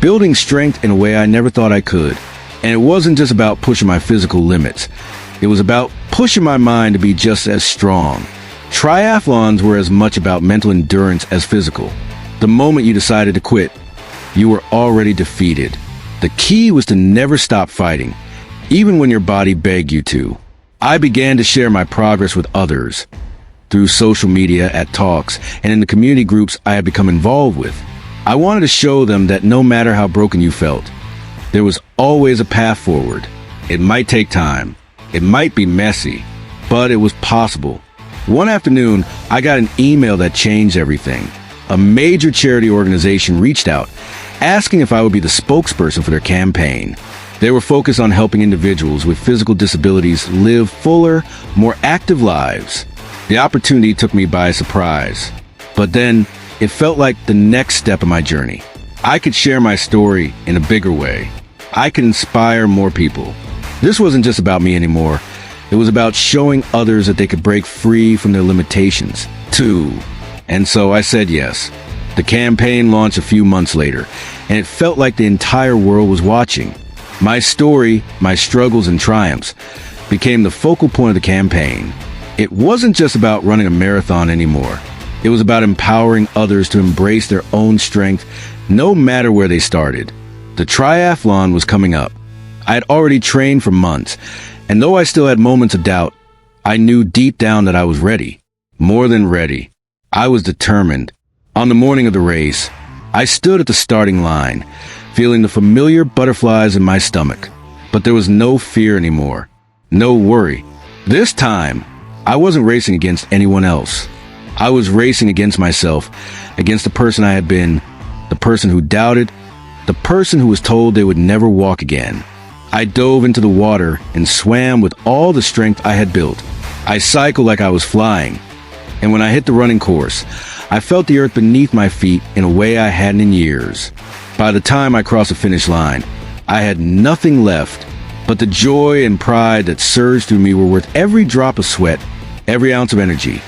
building strength in a way I never thought I could. And it wasn't just about pushing my physical limits. It was about pushing my mind to be just as strong. Triathlons were as much about mental endurance as physical. The moment you decided to quit, you were already defeated. The key was to never stop fighting, even when your body begged you to. I began to share my progress with others through social media, at talks, and in the community groups I had become involved with. I wanted to show them that no matter how broken you felt, there was always a path forward. It might take time. It might be messy, but it was possible. One afternoon, I got an email that changed everything. A major charity organization reached out, asking if I would be the spokesperson for their campaign. They were focused on helping individuals with physical disabilities live fuller, more active lives. The opportunity took me by surprise. But then, it felt like the next step in my journey. I could share my story in a bigger way. I could inspire more people. This wasn't just about me anymore. It was about showing others that they could break free from their limitations, too. And so I said yes. The campaign launched a few months later, and it felt like the entire world was watching. My story, my struggles and triumphs, became the focal point of the campaign. It wasn't just about running a marathon anymore. It was about empowering others to embrace their own strength, no matter where they started. The triathlon was coming up. I had already trained for months, and though I still had moments of doubt, I knew deep down that I was ready. More than ready. I was determined. On the morning of the race, I stood at the starting line, feeling the familiar butterflies in my stomach. But there was no fear anymore. No worry. This time, I wasn't racing against anyone else. I was racing against myself, against the person I had been, the person who doubted, the person who was told they would never walk again. I dove into the water and swam with all the strength I had built. I cycled like I was flying. And when I hit the running course, I felt the earth beneath my feet in a way I hadn't in years. By the time I crossed the finish line, I had nothing left, but the joy and pride that surged through me were worth every drop of sweat, every ounce of energy.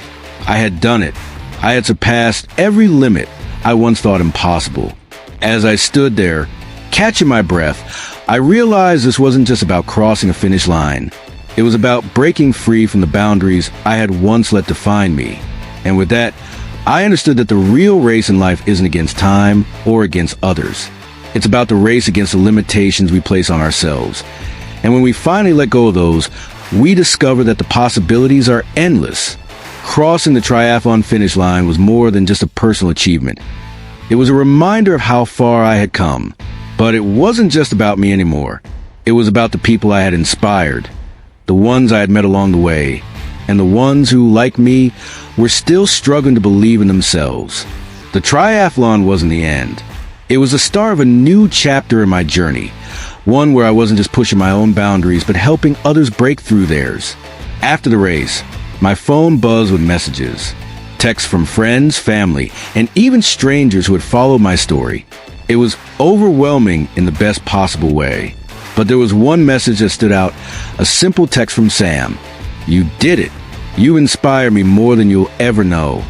I had done it. I had surpassed every limit I once thought impossible. As I stood there, catching my breath, I realized this wasn't just about crossing a finish line. It was about breaking free from the boundaries I had once let define me. And with that, I understood that the real race in life isn't against time or against others. It's about the race against the limitations we place on ourselves. And when we finally let go of those, we discover that the possibilities are endless. Crossing the triathlon finish line was more than just a personal achievement. It was a reminder of how far I had come. But it wasn't just about me anymore. It was about the people I had inspired, the ones I had met along the way, and the ones who, like me, were still struggling to believe in themselves. The triathlon wasn't the end. It was the start of a new chapter in my journey, one where I wasn't just pushing my own boundaries, but helping others break through theirs. After the race, my phone buzzed with messages, texts from friends, family, and even strangers who had followed my story. It was overwhelming in the best possible way. But there was one message that stood out, a simple text from Sam. "You did it. You inspire me more than you'll ever know."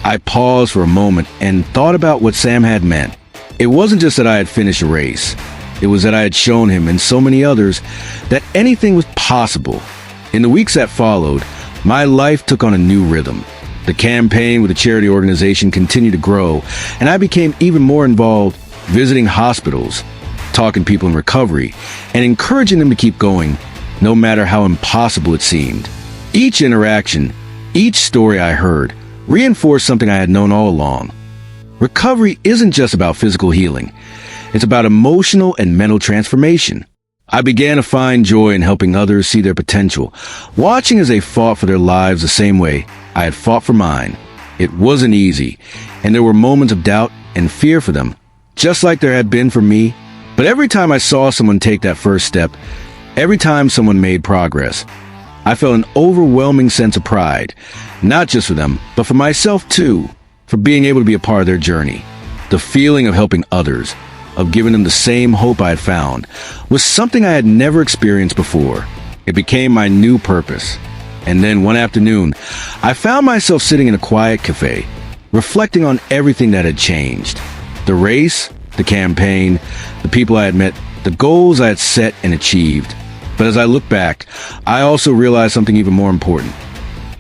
I paused for a moment and thought about what Sam had meant. It wasn't just that I had finished a race. It was that I had shown him and so many others that anything was possible. In the weeks that followed, my life took on a new rhythm. The campaign with the charity organization continued to grow, and I became even more involved, visiting hospitals, talking to people in recovery, and encouraging them to keep going, no matter how impossible it seemed. Each interaction, each story I heard, reinforced something I had known all along. Recovery isn't just about physical healing. It's about emotional and mental transformation. I began to find joy in helping others see their potential, watching as they fought for their lives the same way I had fought for mine. It wasn't easy, and there were moments of doubt and fear for them, just like there had been for me. But every time I saw someone take that first step, every time someone made progress, I felt an overwhelming sense of pride, not just for them, but for myself too, for being able to be a part of their journey. The feeling of helping others, of giving them the same hope I had found, was something I had never experienced before. It became my new purpose. And then one afternoon, I found myself sitting in a quiet cafe, reflecting on everything that had changed. The race, the campaign, the people I had met, the goals I had set and achieved. But as I look back, I also realized something even more important.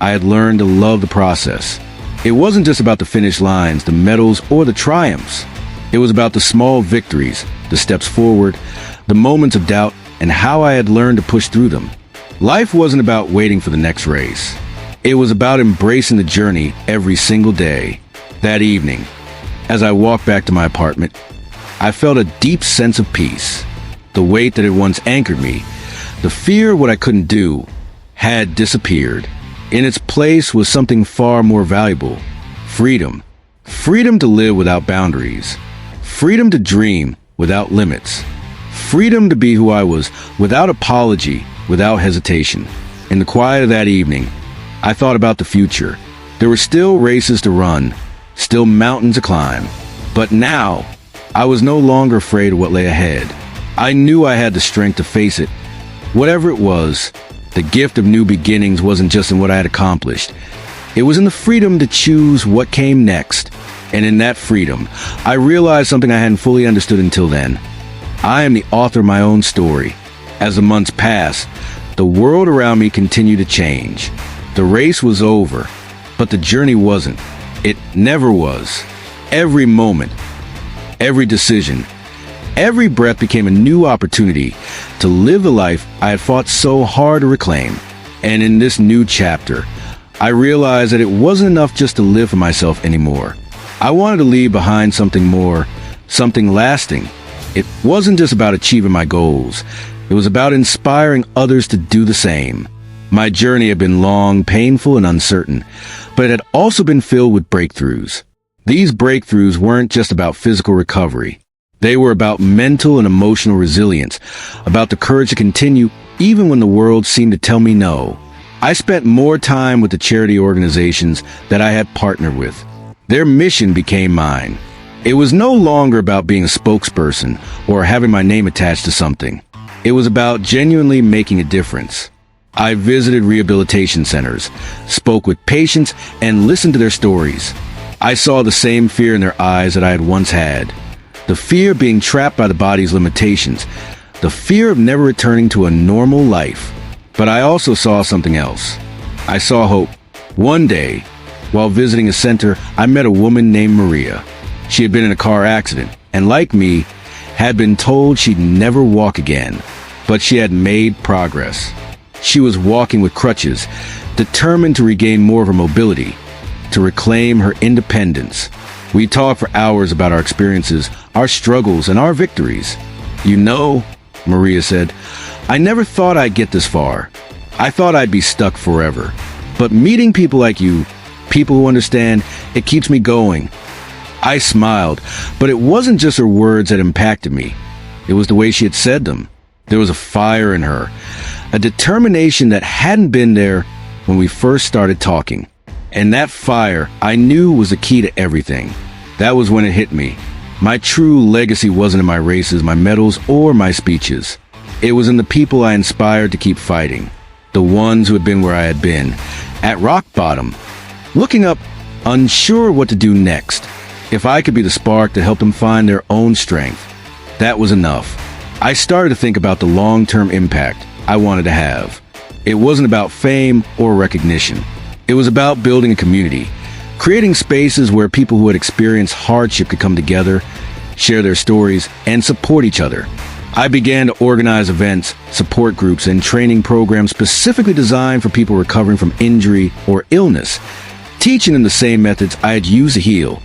I had learned to love the process. It wasn't just about the finish lines, the medals, or the triumphs. It was about the small victories, the steps forward, the moments of doubt, and how I had learned to push through them. Life wasn't about waiting for the next race. It was about embracing the journey every single day. That evening, as I walked back to my apartment, I felt a deep sense of peace. The weight that had once anchored me, the fear of what I couldn't do, had disappeared. In its place was something far more valuable: freedom. Freedom to live without boundaries. Freedom to dream without limits. Freedom to be who I was, without apology, without hesitation. In the quiet of that evening, I thought about the future. There were still races to run, still mountains to climb. But now, I was no longer afraid of what lay ahead. I knew I had the strength to face it. Whatever it was, the gift of new beginnings wasn't just in what I had accomplished. It was in the freedom to choose what came next. And in that freedom, I realized something I hadn't fully understood until then. I am the author of my own story. As the months passed, the world around me continued to change. The race was over, but the journey wasn't. It never was. Every moment, every decision, every breath became a new opportunity to live the life I had fought so hard to reclaim. And in this new chapter, I realized that it wasn't enough just to live for myself anymore. I wanted to leave behind something more, something lasting. It wasn't just about achieving my goals. It was about inspiring others to do the same. My journey had been long, painful, and uncertain, but it had also been filled with breakthroughs. These breakthroughs weren't just about physical recovery. They were about mental and emotional resilience, about the courage to continue even when the world seemed to tell me no. I spent more time with the charity organizations that I had partnered with. Their mission became mine. It was no longer about being a spokesperson or having my name attached to something. It was about genuinely making a difference. I visited rehabilitation centers, spoke with patients, and listened to their stories. I saw the same fear in their eyes that I had once had. The fear of being trapped by the body's limitations. The fear of never returning to a normal life. But I also saw something else. I saw hope. One day, while visiting a center, I met a woman named Maria. She had been in a car accident, and like me, had been told she'd never walk again. But she had made progress. She was walking with crutches, determined to regain more of her mobility, to reclaim her independence. We talked for hours about our experiences, our struggles, and our victories. "You know," Maria said, "I never thought I'd get this far. I thought I'd be stuck forever. But meeting people like you, people who understand, it keeps me going." I smiled, but it wasn't just her words that impacted me. It was the way she had said them. There was a fire in her, a determination that hadn't been there when we first started talking. And that fire, I knew, was the key to everything. That was when it hit me. My true legacy wasn't in my races, my medals, or my speeches. It was in the people I inspired to keep fighting. The ones who had been where I had been, at rock bottom, looking up, unsure what to do next. If I could be the spark to help them find their own strength, that was enough. I started to think about the long-term impact I wanted to have. It wasn't about fame or recognition. It was about building a community, creating spaces where people who had experienced hardship could come together, share their stories, and support each other. I began to organize events, support groups, and training programs specifically designed for people recovering from injury or illness, teaching them the same methods I had used to heal,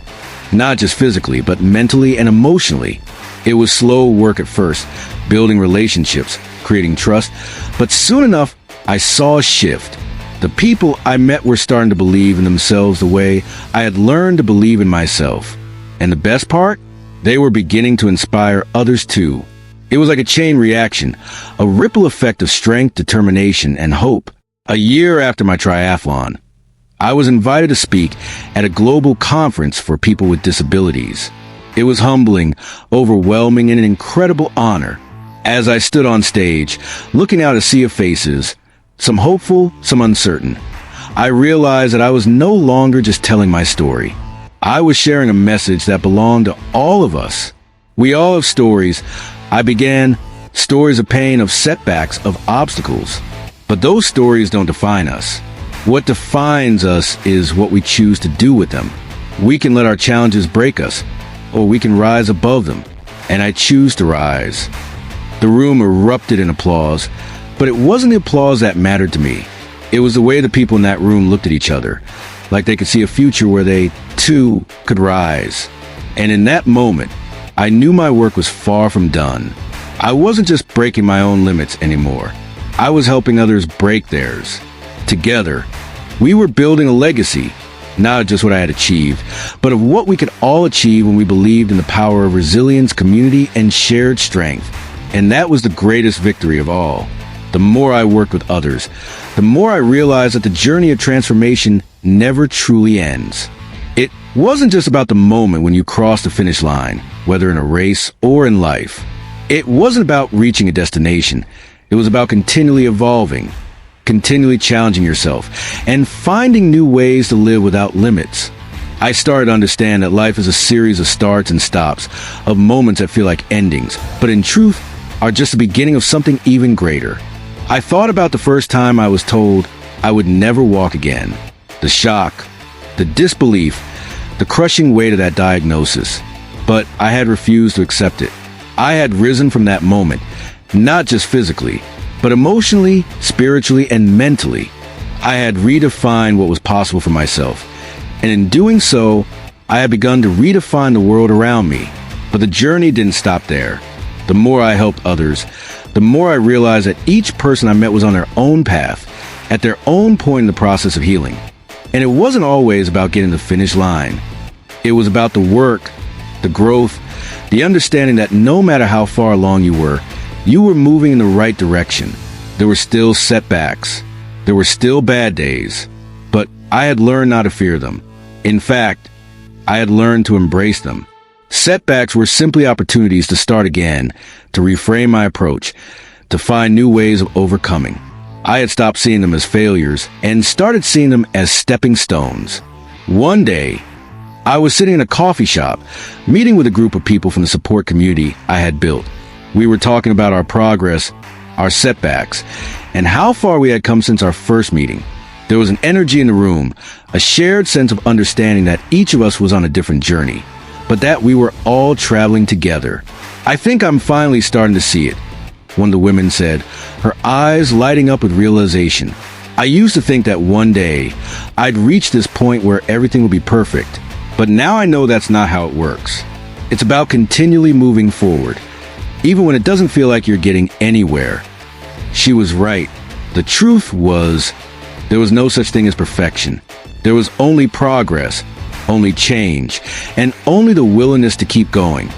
not just physically, but mentally and emotionally. It was slow work at first, building relationships, creating trust, but soon enough, I saw a shift. The people I met were starting to believe in themselves the way I had learned to believe in myself. And the best part? They were beginning to inspire others too. It was like a chain reaction, a ripple effect of strength, determination, and hope. A year after my triathlon, I was invited to speak at a global conference for people with disabilities. It was humbling, overwhelming, and an incredible honor. As I stood on stage, looking out a sea of faces, some hopeful, some uncertain. I realized that I was no longer just telling my story. I was sharing a message that belonged to all of us. We all have stories. I began stories of pain, of setbacks, of obstacles. But those stories don't define us. What defines us is what we choose to do with them. We can let our challenges break us, or we can rise above them. And I choose to rise. The room erupted in applause, but it wasn't the applause that mattered to me. It was the way the people in that room looked at each other, like they could see a future where they, too, could rise. And in that moment, I knew my work was far from done. I wasn't just breaking my own limits anymore. I was helping others break theirs. Together, we were building a legacy, not just what I had achieved, but of what we could all achieve when we believed in the power of resilience, community, and shared strength. And that was the greatest victory of all. The more I worked with others, the more I realized that the journey of transformation never truly ends. It wasn't just about the moment when you crossed the finish line, whether in a race or in life. It wasn't about reaching a destination. It was about continually evolving, continually challenging yourself, and finding new ways to live without limits. I started to understand that life is a series of starts and stops, of moments that feel like endings, but in truth are just the beginning of something even greater. I thought about the first time I was told I would never walk again. The shock, the disbelief, the crushing weight of that diagnosis. But I had refused to accept it. I had risen from that moment, not just physically, but emotionally, spiritually, and mentally. I had redefined what was possible for myself. And in doing so, I had begun to redefine the world around me. But the journey didn't stop there. The more I helped others, the more I realized that each person I met was on their own path, at their own point in the process of healing. And it wasn't always about getting the finish line. It was about the work, the growth, the understanding that no matter how far along you were moving in the right direction. There were still setbacks. There were still bad days. But I had learned not to fear them. In fact, I had learned to embrace them. Setbacks were simply opportunities to start again, to reframe my approach, to find new ways of overcoming. I had stopped seeing them as failures and started seeing them as stepping stones. One day, I was sitting in a coffee shop, meeting with a group of people from the support community I had built. We were talking about our progress, our setbacks, and how far we had come since our first meeting. There was an energy in the room, a shared sense of understanding that each of us was on a different journey, but that we were all traveling together. "I think I'm finally starting to see it," one of the women said, her eyes lighting up with realization. "I used to think that one day I'd reach this point where everything would be perfect, but now I know that's not how it works. It's about continually moving forward, even when it doesn't feel like you're getting anywhere." She was right. The truth was, there was no such thing as perfection. There was only progress, only change, and only the willingness to keep going.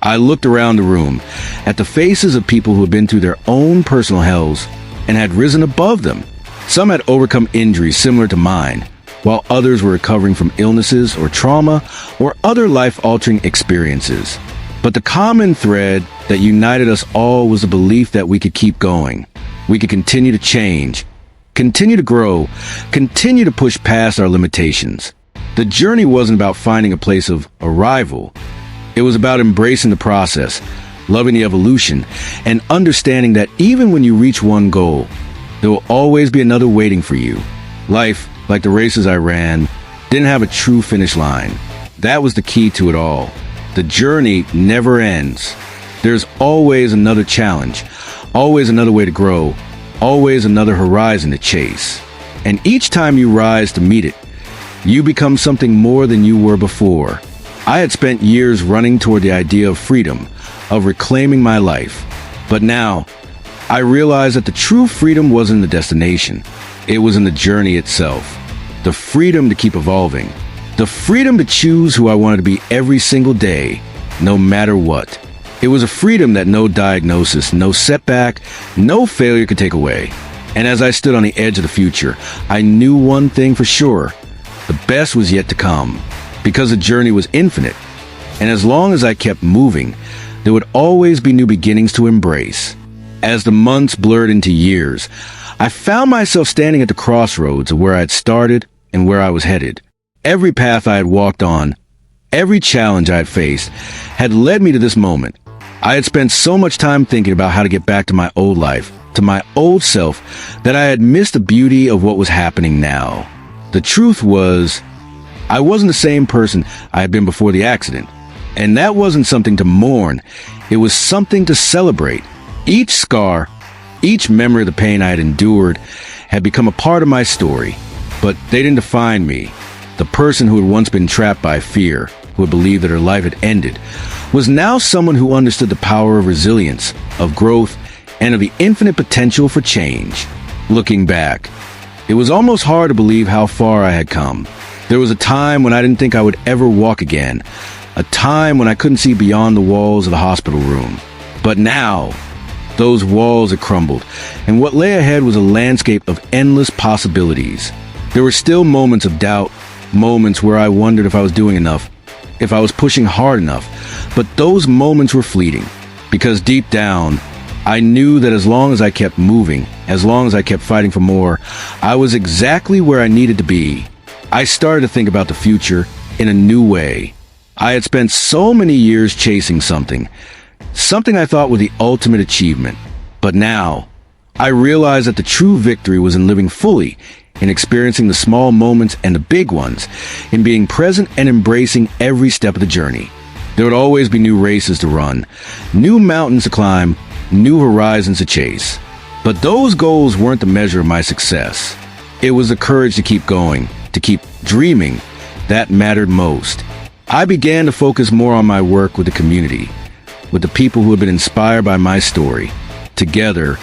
I looked around the room at the faces of people who had been through their own personal hells and had risen above them. Some had overcome injuries similar to mine, while others were recovering from illnesses or trauma or other life-altering experiences. But the common thread that united us all was the belief that we could keep going. We could continue to change, continue to grow, continue to push past our limitations. The journey wasn't about finding a place of arrival. It was about embracing the process, loving the evolution, and understanding that even when you reach one goal, there will always be another waiting for you. Life, like the races I ran, didn't have a true finish line. That was the key to it all. The journey never ends. There's always another challenge, always another way to grow, always another horizon to chase. And each time you rise to meet it, you become something more than you were before. I had spent years running toward the idea of freedom, of reclaiming my life. But now, I realized that the true freedom wasn't the destination. It was in the journey itself. The freedom to keep evolving. The freedom to choose who I wanted to be every single day, no matter what. It was a freedom that no diagnosis, no setback, no failure could take away. And as I stood on the edge of the future, I knew one thing for sure. The best was yet to come, because the journey was infinite. And as long as I kept moving, there would always be new beginnings to embrace. As the months blurred into years, I found myself standing at the crossroads of where I had started and where I was headed. Every path I had walked on, every challenge I had faced, had led me to this moment. I had spent so much time thinking about how to get back to my old life, to my old self, that I had missed the beauty of what was happening now. The truth was, I wasn't the same person I had been before the accident. And that wasn't something to mourn. It was something to celebrate. Each scar, each memory of the pain I had endured had become a part of my story. But they didn't define me. The person who had once been trapped by fear, who had believed that her life had ended, was now someone who understood the power of resilience, of growth, and of the infinite potential for change. Looking back, it was almost hard to believe how far I had come. There was a time when I didn't think I would ever walk again. A time when I couldn't see beyond the walls of the hospital room. But now, those walls had crumbled, and what lay ahead was a landscape of endless possibilities. There were still moments of doubt, moments where I wondered if I was doing enough, if I was pushing hard enough. But those moments were fleeting, because deep down, I knew that as long as I kept moving, as long as I kept fighting for more, I was exactly where I needed to be. I started to think about the future in a new way. I had spent so many years chasing something I thought was the ultimate achievement. But now, I realized that the true victory was in living fully, in experiencing the small moments and the big ones, in being present and embracing every step of the journey. There would always be new races to run, new mountains to climb, new horizons to chase. But those goals weren't the measure of my success. It was the courage to keep going, to keep dreaming, that mattered most. I began to focus more on my work with the community, with the people who had been inspired by my story. Together,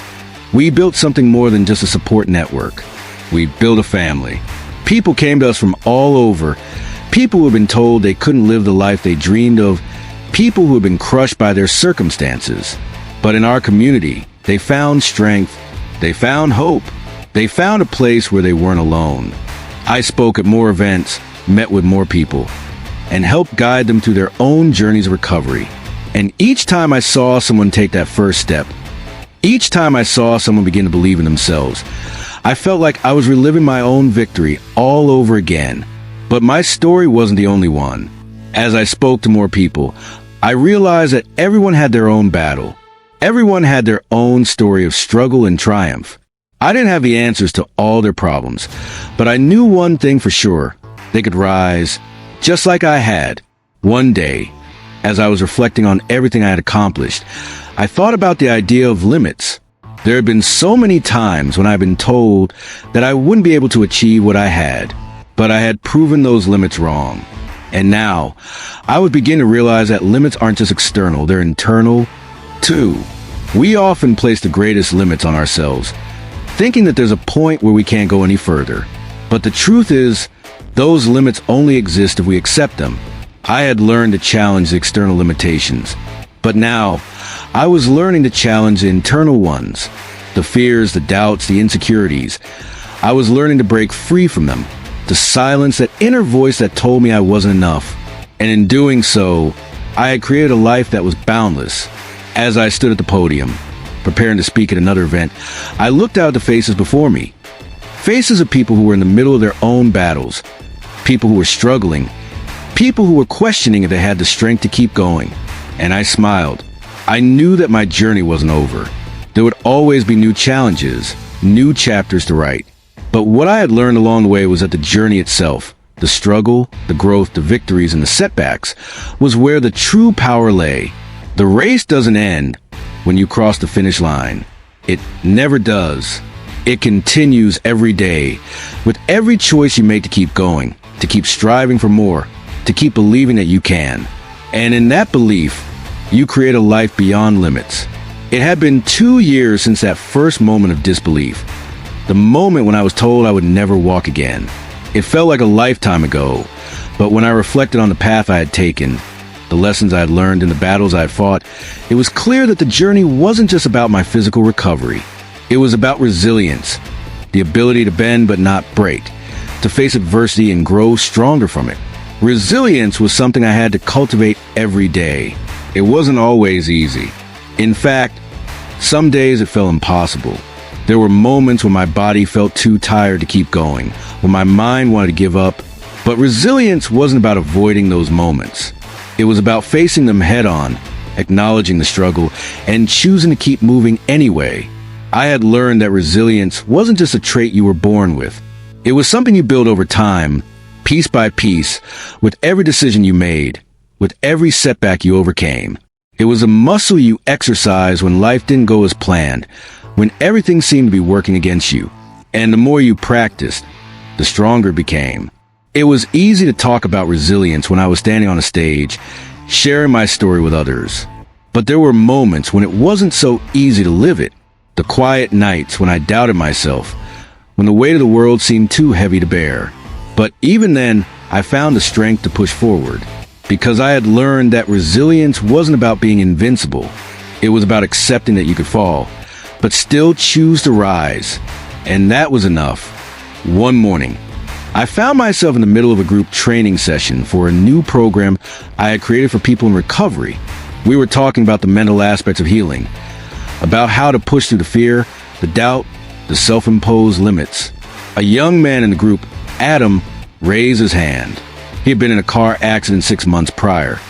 we built something more than just a support network. We built a family. People came to us from all over, people who had been told they couldn't live the life they dreamed of, people who had been crushed by their circumstances. But in our community, they found strength, they found hope, they found a place where they weren't alone. I spoke at more events, met with more people, and helped guide them through their own journeys of recovery. And each time I saw someone take that first step, each time I saw someone begin to believe in themselves, I felt like I was reliving my own victory all over again. But my story wasn't the only one. As I spoke to more people, I realized that everyone had their own battle. Everyone had their own story of struggle and triumph. I didn't have the answers to all their problems, but I knew one thing for sure. They could rise, just like I had. One day, as I was reflecting on everything I had accomplished, I thought about the idea of limits. There had been so many times when I'd been told that I wouldn't be able to achieve what I had, but I had proven those limits wrong. And now, I would begin to realize that limits aren't just external, they're internal, too. We often place the greatest limits on ourselves, thinking that there's a point where we can't go any further. But the truth is, those limits only exist if we accept them. I had learned to challenge the external limitations, but now I was learning to challenge the internal ones, the fears, the doubts, the insecurities. I was learning to break free from them, to silence that inner voice that told me I wasn't enough. And in doing so, I had created a life that was boundless. As I stood at the podium, preparing to speak at another event, I looked out at the faces before me. Faces of people who were in the middle of their own battles, people who were struggling, people who were questioning if they had the strength to keep going. And I smiled. I knew that my journey wasn't over. There would always be new challenges, new chapters to write. But what I had learned along the way was that the journey itself, the struggle, the growth, the victories, and the setbacks, was where the true power lay. The race doesn't end when you cross the finish line. It never does. It continues every day, with every choice you make to keep going, to keep striving for more, to keep believing that you can. And in that belief, you create a life beyond limits. It had been 2 years since that first moment of disbelief, the moment when I was told I would never walk again. It felt like a lifetime ago, but when I reflected on the path I had taken, the lessons I had learned and the battles I had fought, it was clear that the journey wasn't just about my physical recovery. It was about resilience, the ability to bend but not break, to face adversity and grow stronger from it. Resilience was something I had to cultivate every day. It wasn't always easy. In fact, some days it felt impossible. There were moments when my body felt too tired to keep going, when my mind wanted to give up. But resilience wasn't about avoiding those moments. It was about facing them head-on, acknowledging the struggle, and choosing to keep moving anyway. I had learned that resilience wasn't just a trait you were born with. It was something you built over time, piece by piece, with every decision you made, with every setback you overcame. It was a muscle you exercised when life didn't go as planned, when everything seemed to be working against you. And the more you practiced, the stronger it became. It was easy to talk about resilience when I was standing on a stage, sharing my story with others. But there were moments when it wasn't so easy to live it. The quiet nights when I doubted myself, when the weight of the world seemed too heavy to bear. But even then, I found the strength to push forward, because I had learned that resilience wasn't about being invincible. It was about accepting that you could fall, but still choose to rise. And that was enough. One morning, I found myself in the middle of a group training session for a new program I had created for people in recovery. We were talking about the mental aspects of healing, about how to push through the fear, the doubt, the self-imposed limits. A young man in the group, Adam, raised his hand. He had been in a car accident 6 months prior,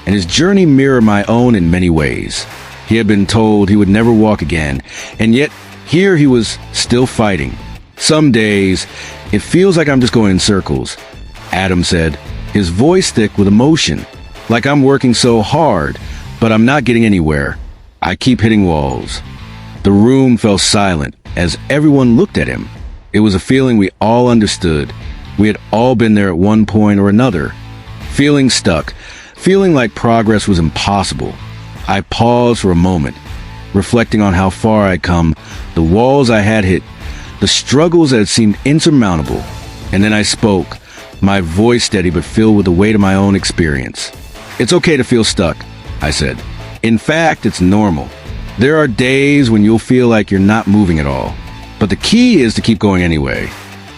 and his journey mirrored my own in many ways. He had been told he would never walk again, and yet here he was still fighting. Some days, it feels like I'm just going in circles, Adam said, his voice thick with emotion. Like I'm working so hard, but I'm not getting anywhere. I keep hitting walls. The room fell silent as everyone looked at him. It was a feeling we all understood. We had all been there at one point or another. Feeling stuck, feeling like progress was impossible. I paused for a moment, reflecting on how far I'd come, the walls I had hit, the struggles that had seemed insurmountable. And then I spoke, my voice steady but filled with the weight of my own experience. It's okay to feel stuck, I said. In fact, it's normal. There are days when you'll feel like you're not moving at all. But the key is to keep going anyway.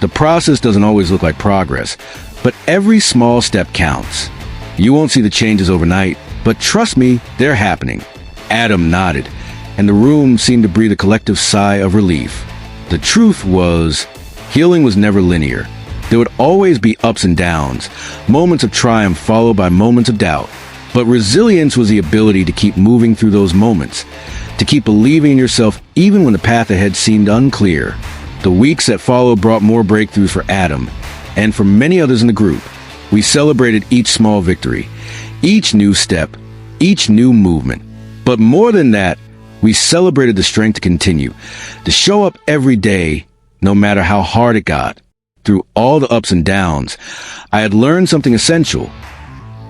The process doesn't always look like progress, but every small step counts. You won't see the changes overnight, but trust me, they're happening. Adam nodded, and the room seemed to breathe a collective sigh of relief. The truth was, healing was never linear. There would always be ups and downs, moments of triumph followed by moments of doubt. But resilience was the ability to keep moving through those moments, to keep believing in yourself even when the path ahead seemed unclear. The weeks that followed brought more breakthroughs for Adam, and for many others in the group. We celebrated each small victory, each new step, each new movement. But more than that, we celebrated the strength to continue, to show up every day, no matter how hard it got. Through all the ups and downs, I had learned something essential.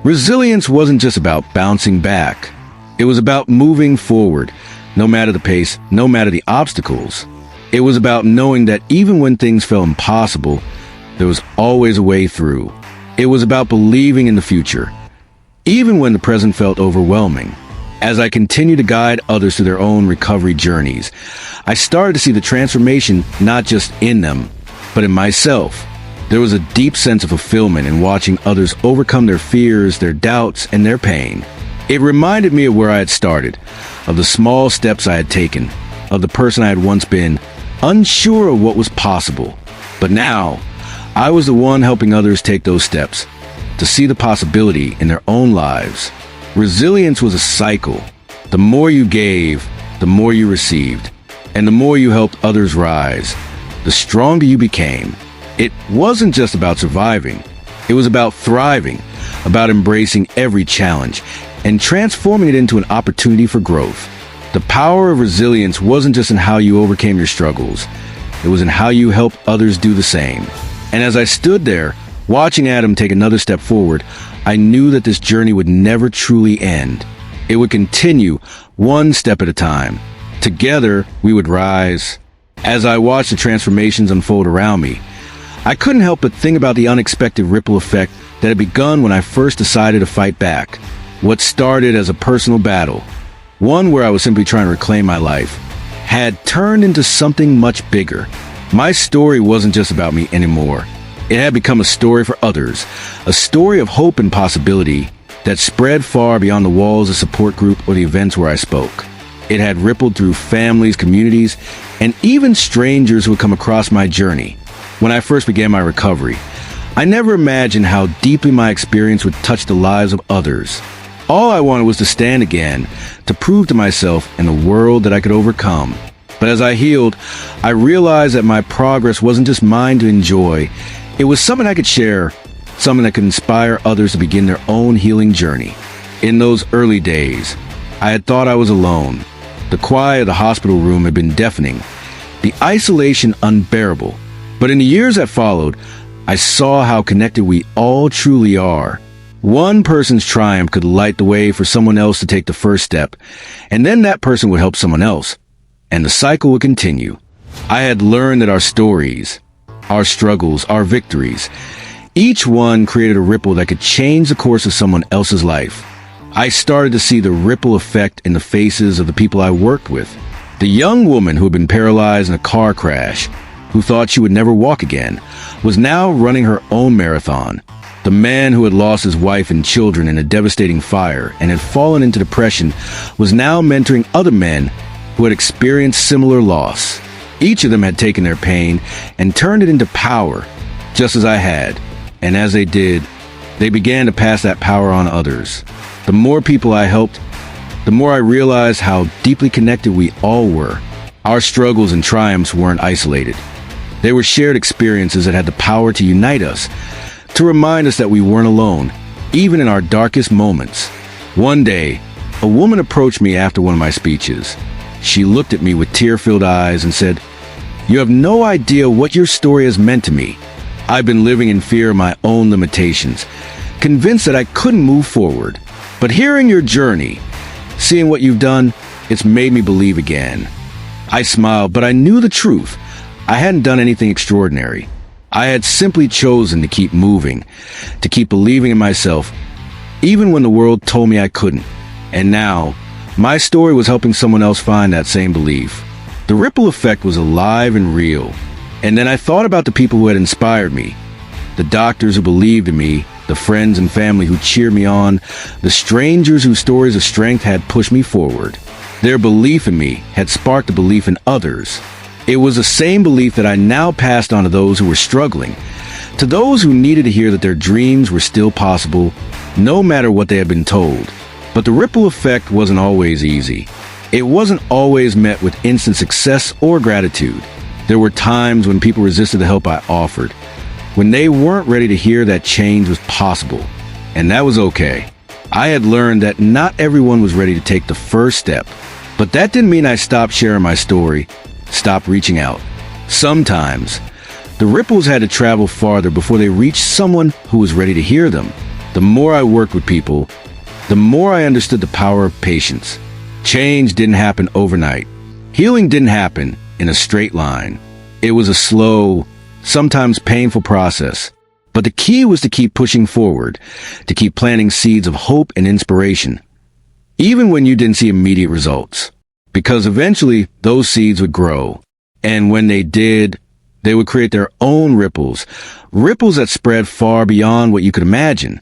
Resilience wasn't just about bouncing back. It was about moving forward, no matter the pace, no matter the obstacles. It was about knowing that even when things felt impossible, there was always a way through. It was about believing in the future, even when the present felt overwhelming. As I continued to guide others through their own recovery journeys, I started to see the transformation not just in them, but in myself. There was a deep sense of fulfillment in watching others overcome their fears, their doubts, and their pain. It reminded me of where I had started, of the small steps I had taken, of the person I had once been, unsure of what was possible. But now, I was the one helping others take those steps, to see the possibility in their own lives. Resilience was a cycle. The more you gave, the more you received. And the more you helped others rise, the stronger you became. It wasn't just about surviving. It was about thriving, about embracing every challenge and transforming it into an opportunity for growth. The power of resilience wasn't just in how you overcame your struggles. It was in how you helped others do the same. And as I stood there, watching Adam take another step forward, I knew that this journey would never truly end. It would continue, one step at a time. Together, we would rise. As I watched the transformations unfold around me, I couldn't help but think about the unexpected ripple effect that had begun when I first decided to fight back. What started as a personal battle, one where I was simply trying to reclaim my life, had turned into something much bigger. My story wasn't just about me anymore. It had become a story for others, a story of hope and possibility that spread far beyond the walls of support group or the events where I spoke. It had rippled through families, communities, and even strangers who had come across my journey. When I first began my recovery, I never imagined how deeply my experience would touch the lives of others. All I wanted was to stand again, to prove to myself and the world that I could overcome. But as I healed, I realized that my progress wasn't just mine to enjoy. It was something I could share, something that could inspire others to begin their own healing journey. In those early days, I had thought I was alone. The quiet of the hospital room had been deafening, the isolation unbearable. But in the years that followed, I saw how connected we all truly are. One person's triumph could light the way for someone else to take the first step, and then that person would help someone else, and the cycle would continue. I had learned that our stories, our struggles, our victories, each one created a ripple that could change the course of someone else's life. I started to see the ripple effect in the faces of the people I worked with. The young woman who had been paralyzed in a car crash, who thought she would never walk again, was now running her own marathon. The man who had lost his wife and children in a devastating fire and had fallen into depression was now mentoring other men who had experienced similar loss. Each of them had taken their pain and turned it into power, just as I had. And as they did, they began to pass that power on to others. The more people I helped, the more I realized how deeply connected we all were. Our struggles and triumphs weren't isolated. They were shared experiences that had the power to unite us, to remind us that we weren't alone, even in our darkest moments. One day, a woman approached me after one of my speeches. She looked at me with tear-filled eyes and said, "You have no idea what your story has meant to me. I've been living in fear of my own limitations, convinced that I couldn't move forward. But hearing your journey, seeing what you've done, it's made me believe again." I smiled, but I knew the truth. I hadn't done anything extraordinary. I had simply chosen to keep moving, to keep believing in myself, even when the world told me I couldn't. And now, my story was helping someone else find that same belief. The ripple effect was alive and real. And then I thought about the people who had inspired me, the doctors who believed in me, the friends and family who cheered me on, the strangers whose stories of strength had pushed me forward. Their belief in me had sparked a belief in others. It was the same belief that I now passed on to those who were struggling, to those who needed to hear that their dreams were still possible, no matter what they had been told. But the ripple effect wasn't always easy. It wasn't always met with instant success or gratitude. There were times when people resisted the help I offered, when they weren't ready to hear that change was possible. And that was okay. I had learned that not everyone was ready to take the first step. But that didn't mean I stopped sharing my story, stopped reaching out. Sometimes, the ripples had to travel farther before they reached someone who was ready to hear them. The more I worked with people, the more I understood the power of patience. Change didn't happen overnight. Healing didn't happen in a straight line. It was a slow, sometimes painful process. But the key was to keep pushing forward, to keep planting seeds of hope and inspiration, even when you didn't see immediate results. Because eventually, those seeds would grow. And when they did, they would create their own ripples, ripples that spread far beyond what you could imagine.